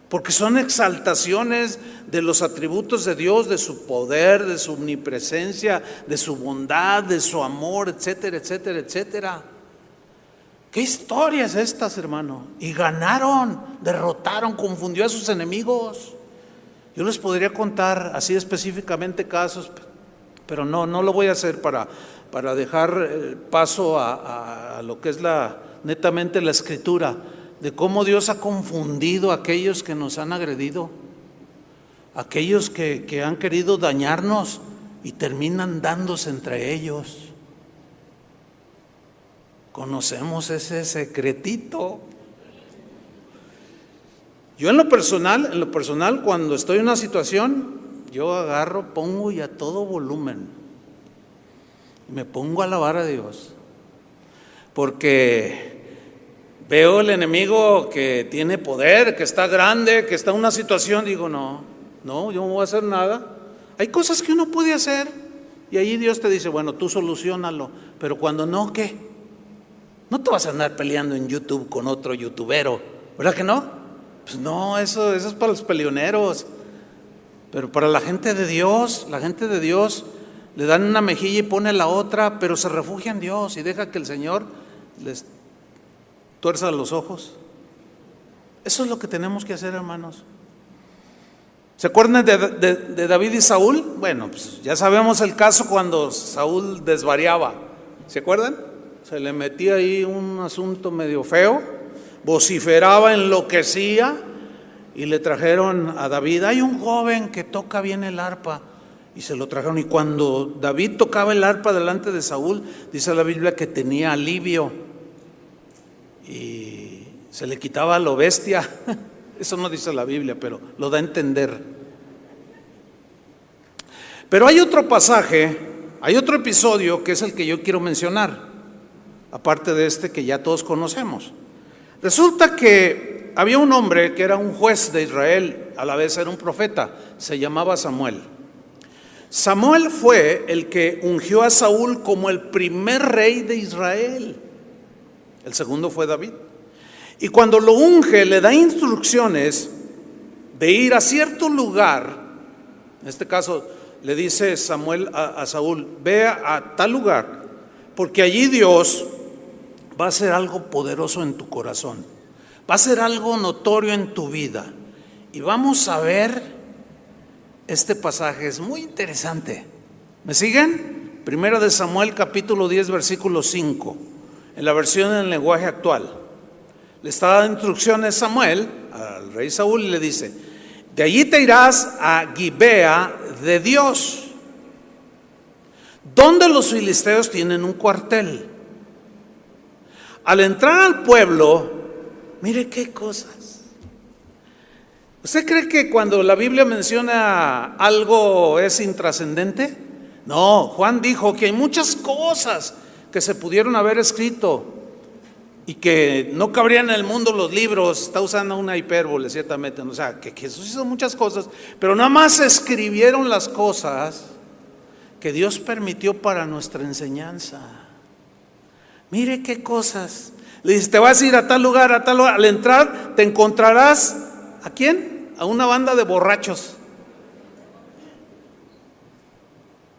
porque son exaltaciones de los atributos de Dios, de su poder, de su omnipresencia, de su bondad, de su amor, etcétera, etcétera, etcétera. ¿Qué historias estas, hermano? Y ganaron, derrotaron, confundió a sus enemigos. Yo les podría contar así específicamente casos, pero no lo voy a hacer para dejar paso a lo que es netamente la Escritura, de cómo Dios ha confundido a aquellos que nos han agredido, aquellos que han querido dañarnos y terminan dándose entre ellos. Conocemos ese secretito. Yo en lo personal, cuando estoy en una situación, yo agarro, pongo y a todo volumen. Me pongo a alabar a Dios. Porque veo el enemigo que tiene poder, que está grande, que está en una situación, digo, no, yo no voy a hacer nada. Hay cosas que uno puede hacer y ahí Dios te dice, bueno, tú solucionalo, pero cuando no, ¿qué? No te vas a andar peleando en YouTube con otro youtubero, ¿verdad que no? Pues no, eso es para los peleoneros. Pero para la gente de Dios le dan una mejilla y pone la otra, pero se refugia en Dios y deja que el Señor les tuerza los ojos. Eso es lo que tenemos que hacer, hermanos. ¿Se acuerdan de David y Saúl? Bueno, pues ya sabemos el caso cuando Saúl desvariaba. ¿Se acuerdan? Se le metía ahí un asunto medio feo, vociferaba, enloquecía y le trajeron a David. Hay un joven que toca bien el arpa y se lo trajeron. Y cuando David tocaba el arpa delante de Saúl, dice la Biblia que tenía alivio y se le quitaba lo bestia. Eso no dice la Biblia, pero lo da a entender. Pero hay otro pasaje, hay otro episodio que es el que yo quiero mencionar, aparte de este que ya todos conocemos. Resulta que había un hombre que era un juez de Israel, a la vez era un profeta, se llamaba Samuel. Samuel fue el que ungió a Saúl como el primer rey de Israel. El segundo fue David. Y cuando lo unge, le da instrucciones de ir a cierto lugar. En este caso, le dice Samuel a Saúl, ve a tal lugar, porque allí Dios va a hacer algo poderoso en tu corazón. Va a ser algo notorio en tu vida. Y vamos a ver este pasaje, es muy interesante. ¿Me siguen? Primera de Samuel capítulo 10 versículo 5, en la versión en lenguaje actual. Le está dando instrucciones Samuel al rey Saúl y le dice, de allí te irás a Gibea de Dios, donde los filisteos tienen un cuartel. Al entrar al pueblo, mire qué cosas. ¿Usted cree que cuando la Biblia menciona algo es intrascendente? No, Juan dijo que hay muchas cosas que se pudieron haber escrito y que no cabrían en el mundo los libros. Está usando una hipérbole ciertamente, o sea, que Jesús hizo muchas cosas, pero nada más se escribieron las cosas que Dios permitió para nuestra enseñanza. Mire qué cosas. Le dice, te vas a ir a tal lugar, a tal lugar. Al entrar te encontrarás, ¿a quién? A una banda de borrachos.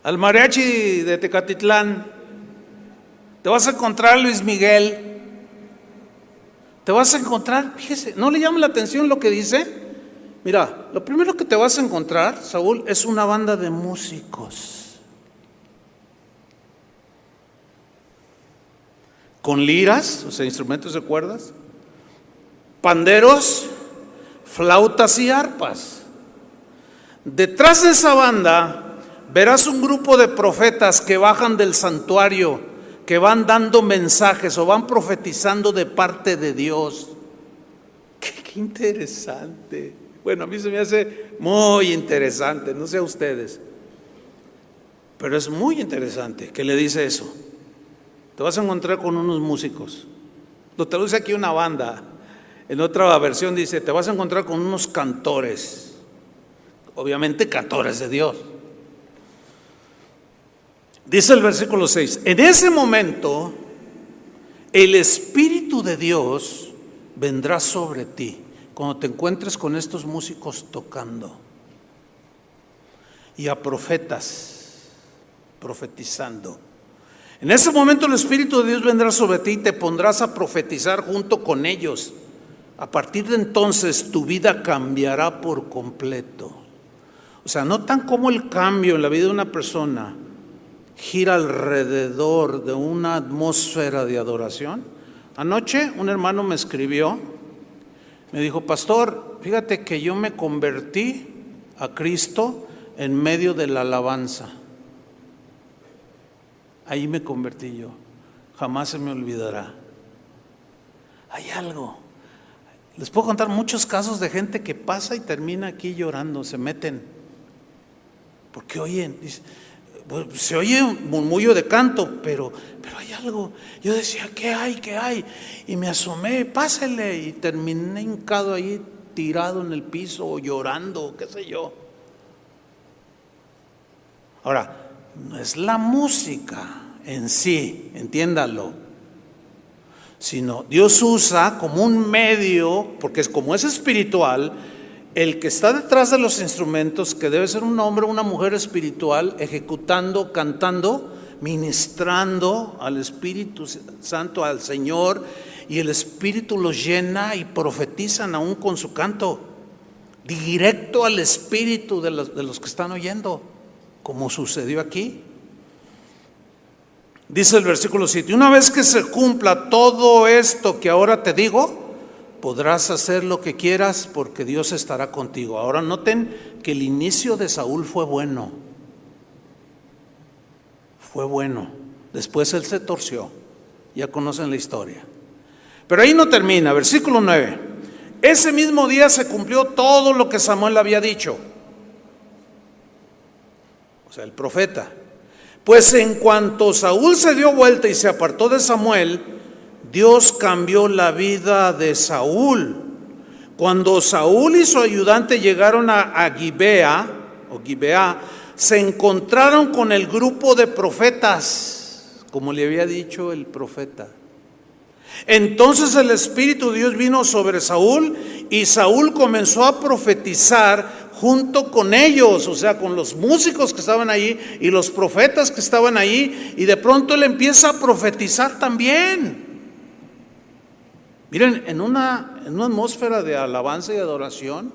Al mariachi de Tecatitlán. Te vas a encontrar a Luis Miguel. Te vas a encontrar, fíjese, ¿no le llama la atención lo que dice? Mira, lo primero que te vas a encontrar, Saúl, es una banda de músicos. Con liras, o sea, instrumentos de cuerdas, panderos, flautas y arpas. Detrás de esa banda verás un grupo de profetas que bajan del santuario, que van dando mensajes o van profetizando de parte de Dios. Qué interesante. Bueno, a mí se me hace muy interesante, no sé a ustedes, pero es muy interesante que le dice eso. Te vas a encontrar con unos músicos. Lo traduce aquí una banda. En otra versión dice, te vas a encontrar con unos cantores. Obviamente cantores de Dios. Dice el versículo 6, en ese momento el Espíritu de Dios vendrá sobre ti cuando te encuentres con estos músicos tocando y a profetas profetizando. En ese momento el Espíritu de Dios vendrá sobre ti y te pondrás a profetizar junto con ellos. A partir de entonces tu vida cambiará por completo. O sea, notan cómo el cambio en la vida de una persona gira alrededor de una atmósfera de adoración. Anoche un hermano me escribió, me dijo, pastor, fíjate que yo me convertí a Cristo en medio de la alabanza. Ahí me convertí yo, jamás se me olvidará. Hay algo. Les puedo contar muchos casos de gente que pasa y termina aquí llorando, se meten. Porque oyen, se oye un murmullo de canto, pero hay algo. Yo decía, ¿qué hay? ¿Qué hay? Y me asomé, pásele, y terminé hincado ahí, tirado en el piso, o llorando, qué sé yo. Ahora, no es la música en sí, entiéndalo, sino Dios usa como un medio, porque como es espiritual, el que está detrás de los instrumentos, que debe ser un hombre o una mujer espiritual, ejecutando, cantando, ministrando al Espíritu Santo, al Señor, y el Espíritu los llena y profetizan aún con su canto, directo al Espíritu de los que están oyendo, como sucedió aquí. Dice el versículo 7, una vez que se cumpla todo esto que ahora te digo, podrás hacer lo que quieras porque Dios estará contigo. Ahora noten que el inicio de Saúl fue bueno. Fue bueno. Después él se torció. Ya conocen la historia. Pero ahí no termina. Versículo 9. Ese mismo día se cumplió todo lo que Samuel había dicho. O sea, el profeta. Pues en cuanto Saúl se dio vuelta y se apartó de Samuel, Dios cambió la vida de Saúl. Cuando Saúl y su ayudante llegaron a Gibea, se encontraron con el grupo de profetas, como le había dicho el profeta. Entonces el Espíritu de Dios vino sobre Saúl y Saúl comenzó a profetizar junto con ellos, o sea, con los músicos que estaban ahí y los profetas que estaban ahí, y de pronto él empieza a profetizar también. Miren, en una atmósfera de alabanza y adoración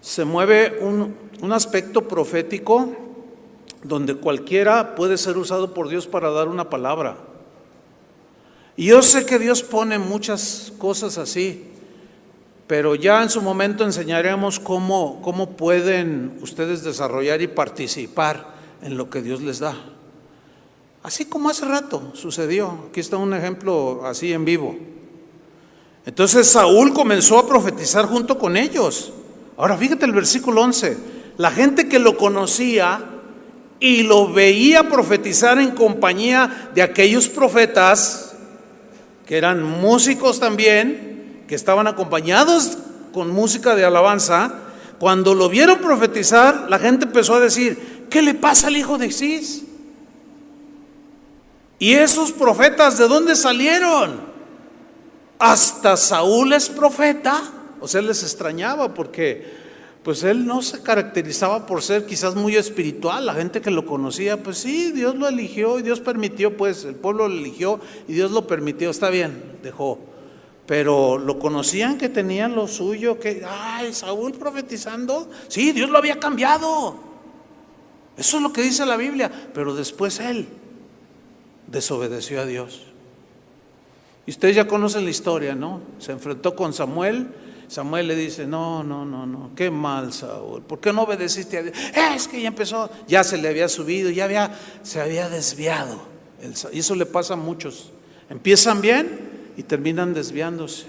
se mueve un aspecto profético donde cualquiera puede ser usado por Dios para dar una palabra. Y yo sé que Dios pone muchas cosas así, pero ya en su momento enseñaremos cómo pueden ustedes desarrollar y participar en lo que Dios les da. Así como hace rato sucedió. Aquí está un ejemplo así en vivo. Entonces Saúl comenzó a profetizar junto con ellos. Ahora fíjate el versículo 11. La gente que lo conocía y lo veía profetizar en compañía de aquellos profetas, que eran músicos también, que estaban acompañados con música de alabanza, cuando lo vieron profetizar, la gente empezó a decir, ¿qué le pasa al hijo de Cis? ¿Y esos profetas de dónde salieron? Hasta Saúl es profeta. O sea, les extrañaba porque pues él no se caracterizaba por ser quizás muy espiritual. La gente que lo conocía, pues sí, Dios lo eligió y Dios permitió, pues el pueblo lo eligió y Dios lo permitió, está bien, dejó. Pero lo conocían que tenían lo suyo, que, Saúl profetizando, sí, Dios lo había cambiado. Eso es lo que dice la Biblia, pero después él desobedeció a Dios. Y ustedes ya conocen la historia, ¿no? Se enfrentó con Samuel. Samuel le dice, no, qué mal, Saúl, ¿por qué no obedeciste a Dios? Es que ya empezó, ya se le había subido, se había desviado. Y eso le pasa a muchos. Empiezan bien y terminan desviándose.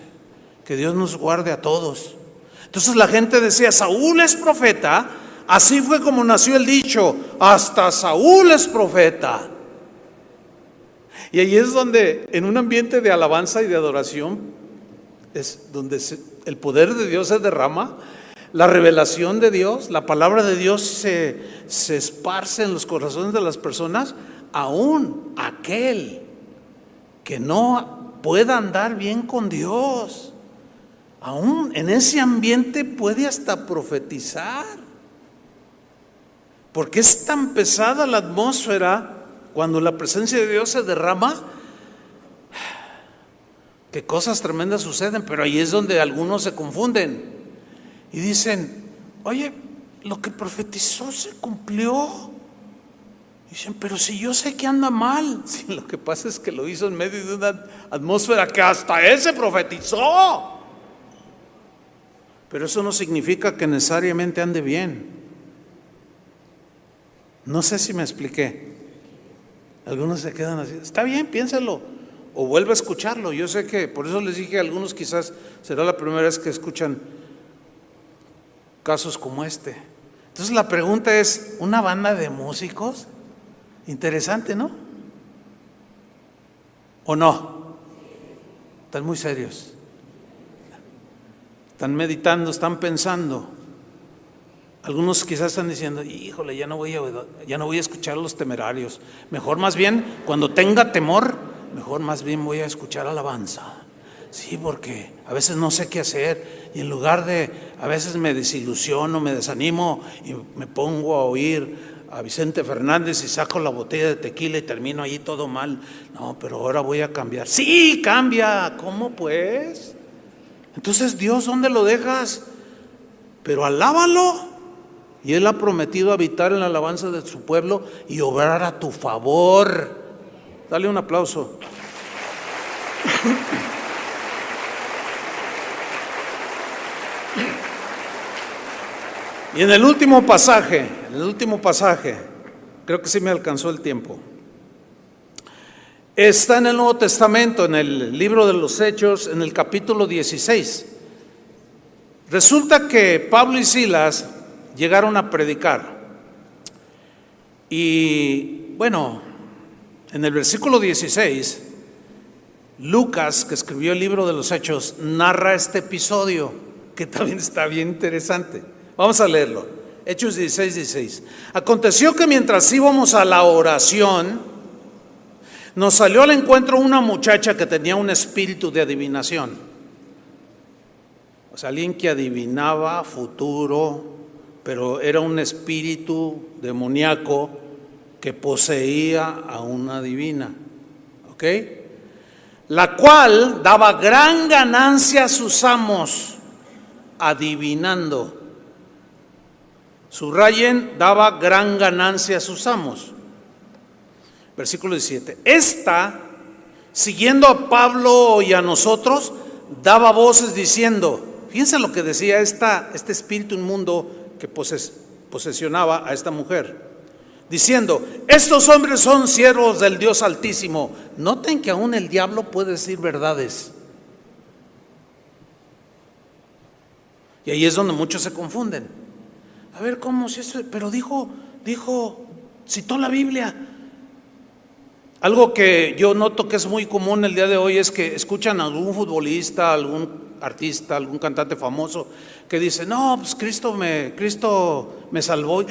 Que Dios nos guarde a todos. Entonces la gente decía, Saúl es profeta. Así fue como nació el dicho, hasta Saúl es profeta. Y ahí es donde, en un ambiente de alabanza y de adoración, es donde el poder de Dios se derrama, la revelación de Dios, la palabra de Dios se esparce en los corazones de las personas, aún aquel que no pueda andar bien con Dios, aún en ese ambiente puede hasta profetizar, porque es tan pesada la atmósfera cuando la presencia de Dios se derrama, que cosas tremendas suceden. Pero ahí es donde algunos se confunden y dicen, oye, lo que profetizó se cumplió. Dicen, pero si yo sé que anda mal. Sí, lo que pasa es que lo hizo en medio de una atmósfera que hasta él se profetizó. Pero eso no significa que necesariamente ande bien. No sé si me expliqué. Algunos se quedan así, está bien, piénsalo. o vuelve a escucharlo. Yo sé que, por eso les dije a algunos, quizás será la primera vez que escuchan casos como este. Entonces la pregunta es, ¿una banda de músicos? Interesante, ¿no? ¿O no? Están muy serios. Están meditando, están pensando. Algunos quizás están diciendo, híjole, ya no voy a escuchar a los Temerarios. Mejor más bien, cuando tenga temor, mejor más bien voy a escuchar alabanza. Sí, porque a veces no sé qué hacer y en lugar de, a veces me desilusiono, me desanimo y me pongo a oír a Vicente Fernández y saco la botella de tequila y termino allí todo mal. No, pero ahora voy a cambiar. Sí, cambia. ¿Cómo pues? Entonces, Dios, ¿dónde lo dejas? Pero alábalo. Y Él ha prometido habitar en la alabanza de su pueblo y obrar a tu favor. Dale un aplauso. Y en el último pasaje, creo que sí me alcanzó el tiempo. Está en el Nuevo Testamento, en el libro de los Hechos, en el capítulo 16. Resulta que Pablo y Silas llegaron a predicar. Y bueno, en el versículo 16, Lucas, que escribió el libro de los Hechos, narra este episodio, que también está bien interesante. Vamos a leerlo. Hechos 16, 16. Aconteció que mientras íbamos a la oración, nos salió al encuentro una muchacha que tenía un espíritu de adivinación. O sea, alguien que adivinaba futuro, pero era un espíritu demoníaco que poseía a una divina. ¿Ok? La cual daba gran ganancia a sus amos, adivinando. Subrayen, daba gran ganancia a sus amos. Versículo 17. Esta, siguiendo a Pablo y a nosotros, daba voces diciendo, fíjense lo que decía este espíritu inmundo que posesionaba a esta mujer, diciendo, estos hombres son siervos del Dios Altísimo. Noten que aún el diablo puede decir verdades. Y ahí es donde muchos se confunden. A ver, ¿cómo? Si eso, pero citó la Biblia. Algo que yo noto que es muy común el día de hoy es que escuchan a algún futbolista, algún artista, algún cantante famoso que dice, no, pues Cristo me salvó.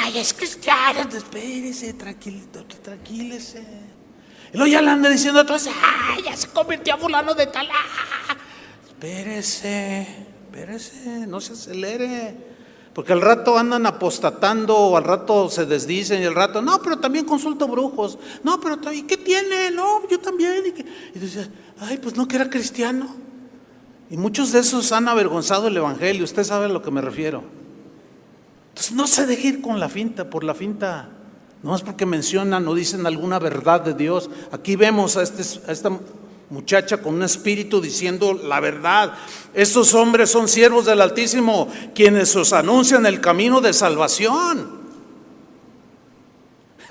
Ay, es cristiano, espérese, tranquilícese. Y luego ya le anda diciendo entonces, ay, ya se convirtió a fulano de tal. Espérese, no se acelere. Porque al rato andan apostatando, o al rato se desdicen, y al rato, no, pero también consulto brujos. No, pero ¿y qué tiene? No, yo también. Y dice, ay, pues no, que era cristiano. Y muchos de esos han avergonzado el evangelio, usted sabe a lo que me refiero. Entonces no se deje ir con la finta, por la finta. No es porque mencionan o dicen alguna verdad de Dios. Aquí vemos a esta muchacha con un espíritu diciendo la verdad. Estos hombres son siervos del Altísimo, quienes os anuncian el camino de salvación.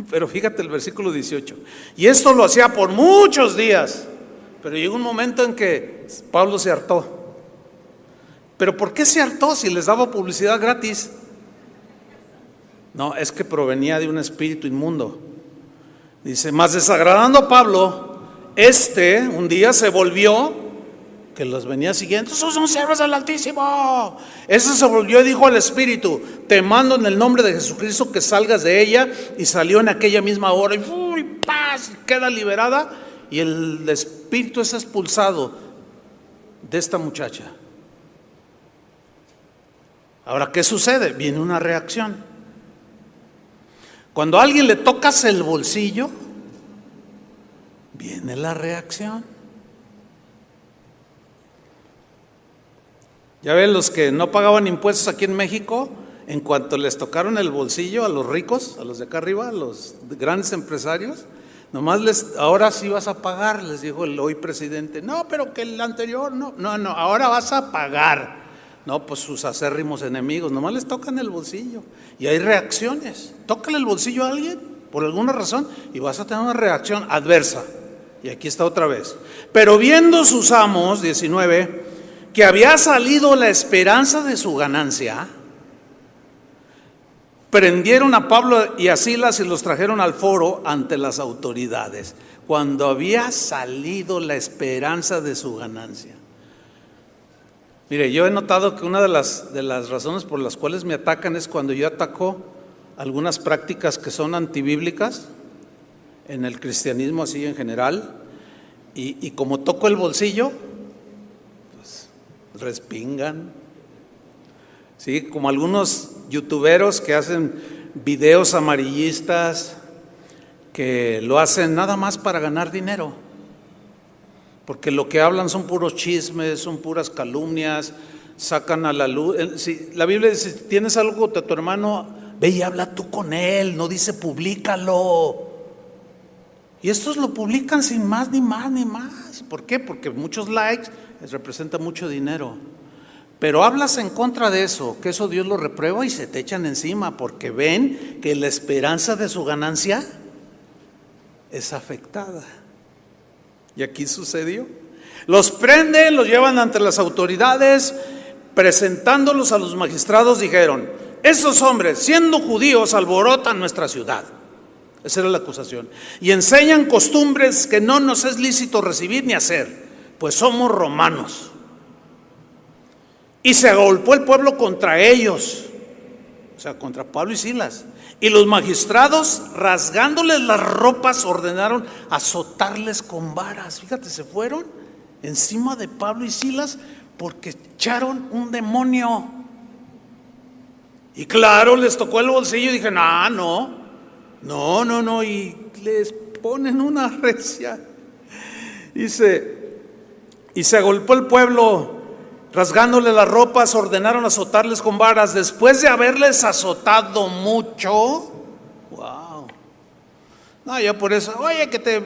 Pero fíjate el versículo 18. Y esto lo hacía por muchos días. Pero llegó un momento en que Pablo se hartó. ¿Pero por qué se hartó si les daba publicidad gratis? No, es que provenía de un espíritu inmundo. Dice, mas desagradando a Pablo, un día se volvió, que los venía siguiendo, esos son siervos del Altísimo. Ese se volvió y dijo al espíritu, te mando en el nombre de Jesucristo que salgas de ella. Y salió en aquella misma hora y ¡uy! ¡Paz! Queda liberada y el espíritu es expulsado de esta muchacha. Ahora, ¿qué sucede? Viene una reacción. Cuando a alguien le tocas el bolsillo, viene la reacción. Ya ven, los que no pagaban impuestos aquí en México, en cuanto les tocaron el bolsillo a los ricos, a los de acá arriba, a los grandes empresarios, nomás ahora sí vas a pagar, les dijo el hoy presidente. No, pero que el anterior no, ahora vas a pagar. No, pues sus acérrimos enemigos, nomás les tocan el bolsillo. Y hay reacciones. Tócale el bolsillo a alguien, por alguna razón, y vas a tener una reacción adversa. Y aquí está otra vez. Pero viendo sus amos, 19, que había salido la esperanza de su ganancia, prendieron a Pablo y a Silas y los trajeron al foro ante las autoridades. Cuando había salido la esperanza de su ganancia. Mire, yo he notado que una de las razones por las cuales me atacan es cuando yo ataco algunas prácticas que son antibíblicas en el cristianismo así en general, y como toco el bolsillo, pues respingan. Sí, como algunos youtuberos que hacen videos amarillistas, que lo hacen nada más para ganar dinero, porque lo que hablan son puros chismes, son puras calumnias, sacan a la luz. Si la Biblia dice, si tienes algo de tu hermano, ve y habla tú con él, no dice públicalo. Y estos lo publican sin más ni más ni más. ¿Por qué? Porque muchos likes les representa mucho dinero. Pero hablas en contra de eso, que eso Dios lo reprueba y se te echan encima, porque ven que la esperanza de su ganancia es afectada. Y aquí sucedió. Los prenden, los llevan ante las autoridades, presentándolos a los magistrados, dijeron: esos hombres, siendo judíos, alborotan nuestra ciudad. Esa era la acusación. Y enseñan costumbres que no nos es lícito recibir ni hacer, pues somos romanos. Y se agolpó el pueblo contra ellos, o sea, contra Pablo y Silas. Y los magistrados, rasgándoles las ropas, ordenaron azotarles con varas. Fíjate, se fueron encima de Pablo y Silas porque echaron un demonio. Y claro, les tocó el bolsillo y dije, no, y les ponen una recia. Y se agolpó el pueblo, rasgándole las ropas, ordenaron azotarles con varas. Después de haberles azotado mucho, wow. No, yo por eso, oye, que te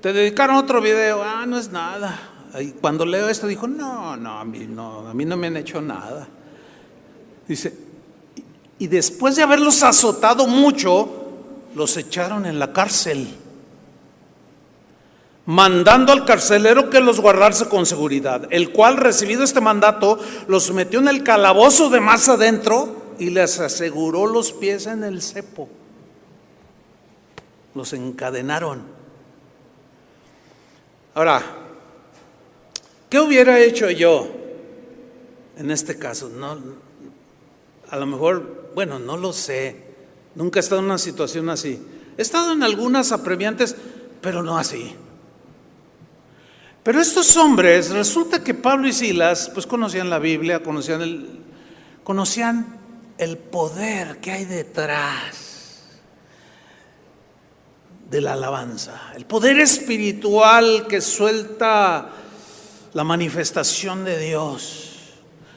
dedicaron otro video. No es nada. Y cuando leo esto dijo, a mí no me han hecho nada. Dice, y después de haberlos azotado mucho, los echaron en la cárcel, mandando al carcelero que los guardase con seguridad, el cual, recibido este mandato, los metió en el calabozo de más adentro y les aseguró los pies en el cepo. Los encadenaron. Ahora, ¿qué hubiera hecho yo en este caso? No, a lo mejor, bueno, no lo sé. Nunca he estado en una situación así. He estado en algunas apremiantes, pero no así. Pero estos hombres, resulta que Pablo y Silas, pues conocían la Biblia, conocían el poder que hay detrás de la alabanza, el poder espiritual que suelta la manifestación de Dios.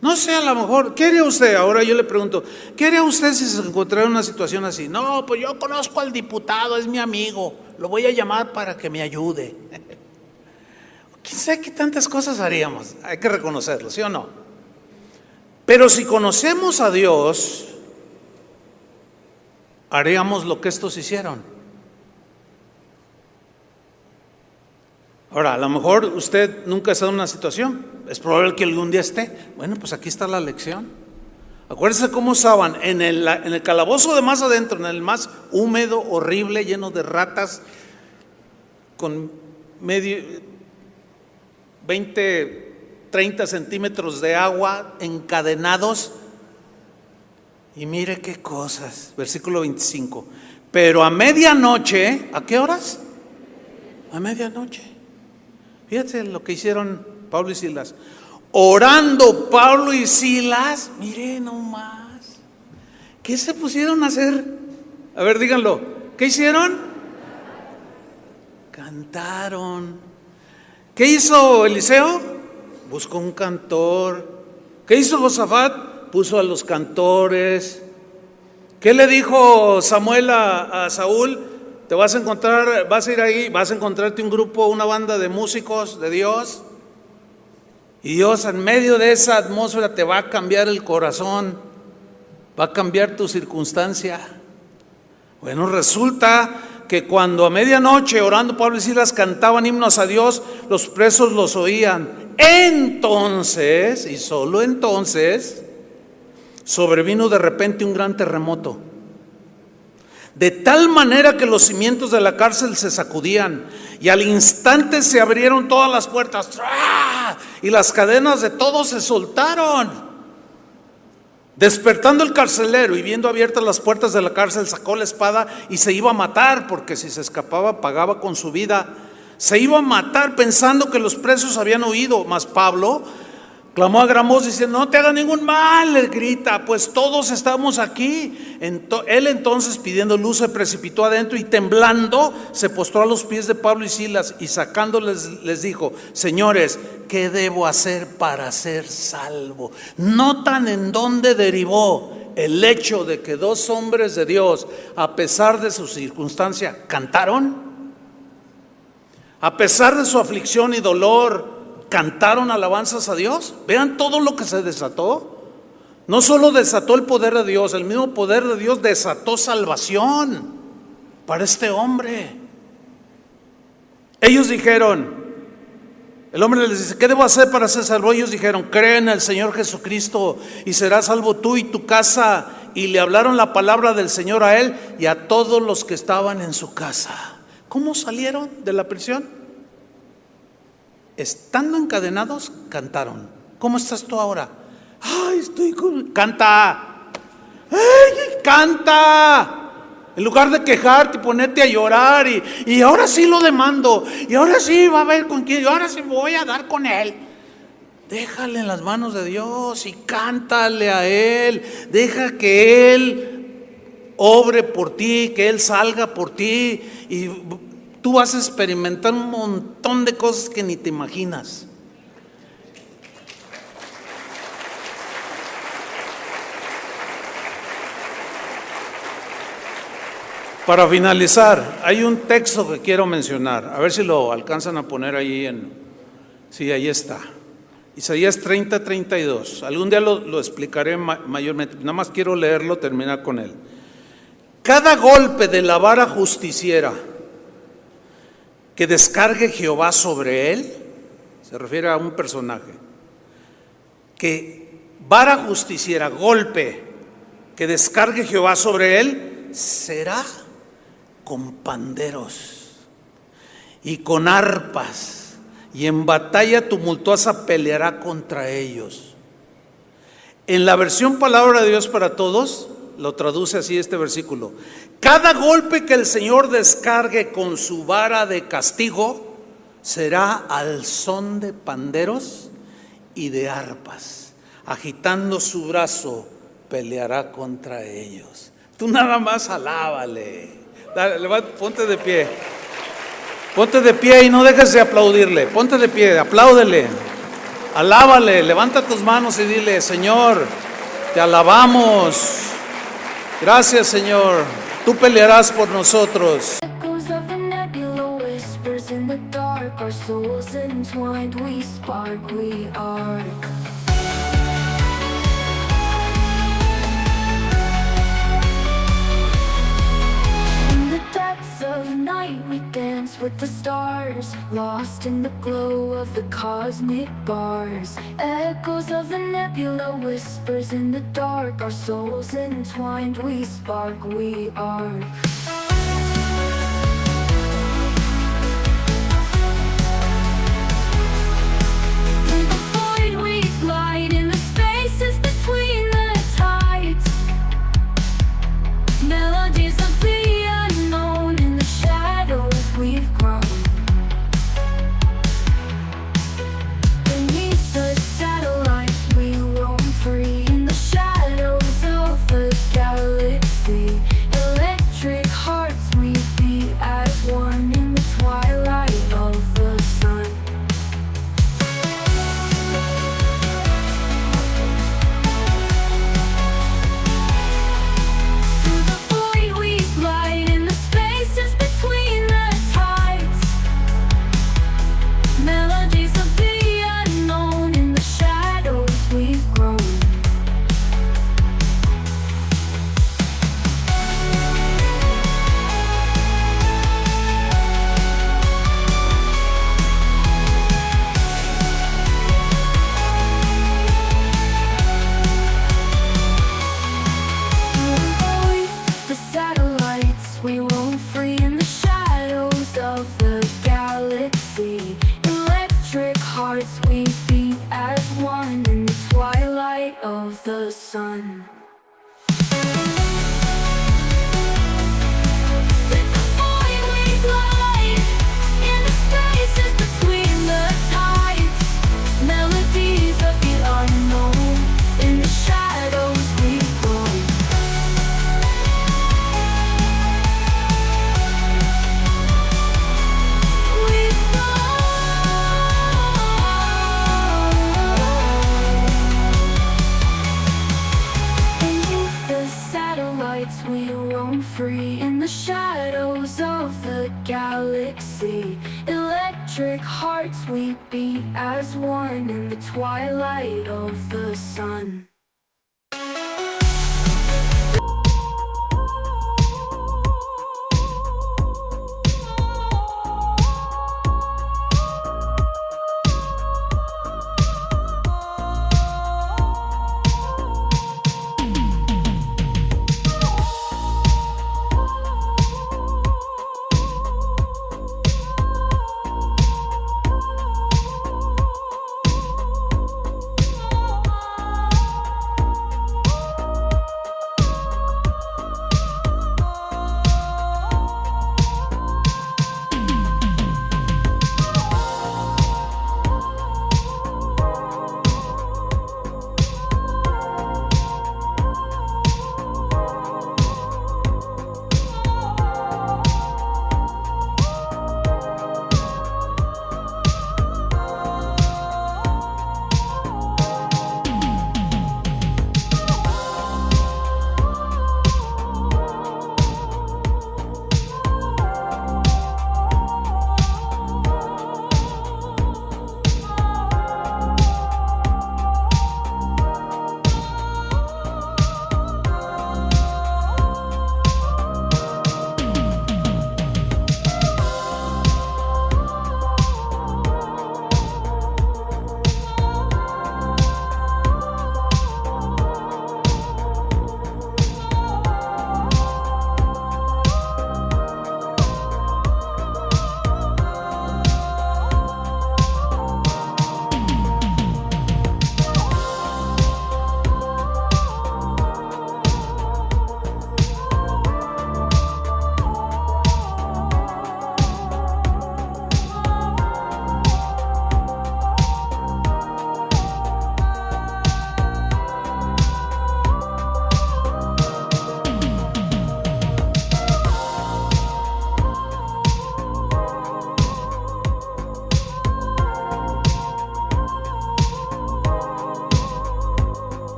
No sé, a lo mejor, ¿qué haría usted? Ahora yo le pregunto, ¿qué haría usted si se encontrara en una situación así? No, pues yo conozco al diputado, es mi amigo, lo voy a llamar para que me ayude. ¿Quién sabe qué tantas cosas haríamos? Hay que reconocerlo, ¿sí o no? Pero si conocemos a Dios, haríamos lo que estos hicieron. Ahora, a lo mejor usted nunca ha estado en una situación, es probable que algún día esté. Bueno, pues aquí está la lección. Acuérdense cómo usaban en el calabozo de más adentro, en el más húmedo, horrible, lleno de ratas, con 20, 30 centímetros de agua, encadenados. Y mire qué cosas, versículo 25. Pero a medianoche, ¿a qué horas? A medianoche. Fíjate lo que hicieron Pablo y Silas. Orando Pablo y Silas, mire nomás. ¿Qué se pusieron a hacer? A ver, díganlo. ¿Qué hicieron? Cantaron. ¿Qué hizo Eliseo? Buscó un cantor. ¿Qué hizo Josafat? Puso a los cantores. ¿Qué le dijo Samuel a Saúl? Te vas a encontrar, vas a ir ahí, vas a encontrarte un grupo, una banda de músicos de Dios. Y Dios en medio de esa atmósfera te va a cambiar el corazón, va a cambiar tu circunstancia. Bueno, resulta que cuando a medianoche orando Pablo y Silas cantaban himnos a Dios, los presos los oían. Entonces, y solo entonces, sobrevino de repente un gran terremoto, de tal manera que los cimientos de la cárcel se sacudían, y al instante se abrieron todas las puertas, ¡ah!, y las cadenas de todos se soltaron. Despertando el carcelero y viendo abiertas las puertas de la cárcel, sacó la espada y se iba a matar, porque si se escapaba pagaba con su vida. Se iba a matar pensando que los presos habían huido, mas Pablo clamó a gran voz diciendo: no te haga ningún mal, le grita, pues todos estamos aquí. Él entonces, pidiendo luz, se precipitó adentro y temblando se postró a los pies de Pablo y Silas, y sacándoles les dijo: señores, ¿qué debo hacer para ser salvo? ¿Notan en dónde derivó el hecho de que dos hombres de Dios, a pesar de su circunstancia, cantaron? A pesar de su aflicción y dolor, cantaron alabanzas a Dios. Vean todo lo que se desató. No solo desató el poder de Dios, el mismo poder de Dios desató salvación para este hombre. Ellos dijeron, el hombre les dice: ¿qué debo hacer para ser salvo? Ellos dijeron: cree en el Señor Jesucristo y serás salvo tú y tu casa. Y le hablaron la palabra del Señor a él y a todos los que estaban en su casa. ¿Cómo salieron de la prisión? Estando encadenados, cantaron. ¿Cómo estás tú ahora? Ay, estoy con... Canta. ¡Ay, canta! En lugar de quejarte y ponerte a llorar y ahora sí lo demando, y ahora sí va a ver con quién, y ahora sí voy a dar con él. Déjale en las manos de Dios y cántale a Él. Deja que Él obre por ti, que Él salga por ti, y tú vas a experimentar un montón de cosas que ni te imaginas. Para finalizar, hay un texto que quiero mencionar, a ver si lo alcanzan a poner ahí sí, ahí está. Isaías 30:32. Algún día lo explicaré mayormente, nada más quiero leerlo, terminar con él. Cada golpe de la vara justiciera que descargue Jehová sobre él, se refiere a un personaje, que vara justiciera, golpe, que descargue Jehová sobre él, será con panderos y con arpas, y en batalla tumultuosa peleará contra ellos. En la versión Palabra de Dios para Todos, lo traduce así este versículo: cada golpe que el Señor descargue con su vara de castigo será al son de panderos y de arpas. Agitando su brazo peleará contra ellos. Tú nada más alábale. Dale, ponte de pie. Ponte de pie y no dejes de aplaudirle. Ponte de pie, apláudele. Alábale, levanta tus manos y dile: Señor, te alabamos. Gracias, Señor. Tú pelearás por nosotros. Echoes of the nebula, whispers in the dark. Our souls entwined, we spark, we arc. In the depths of night, we dance with the stars, lost in the glow of the cosmic bars. Echoes of the nebula, whispers in the dark. Our souls entwined, we spark, we arc. In the void we glide, in the spaces between the tides. Melodies of the unknown, in the shadows we've grown. Beneath the satellites we roam free, in the shadows of the galaxy. Electric lights, we roam free in the shadows of the galaxy. Electric hearts, we beat as one in the twilight of the sun. With the void we glide in the spaces between the tides. Melodies of the unknown, in the shadows we roam. We beneath the satellites, we roam free in the shadows of the galaxy. Electric hearts, we beat as one in the twilight of the sun.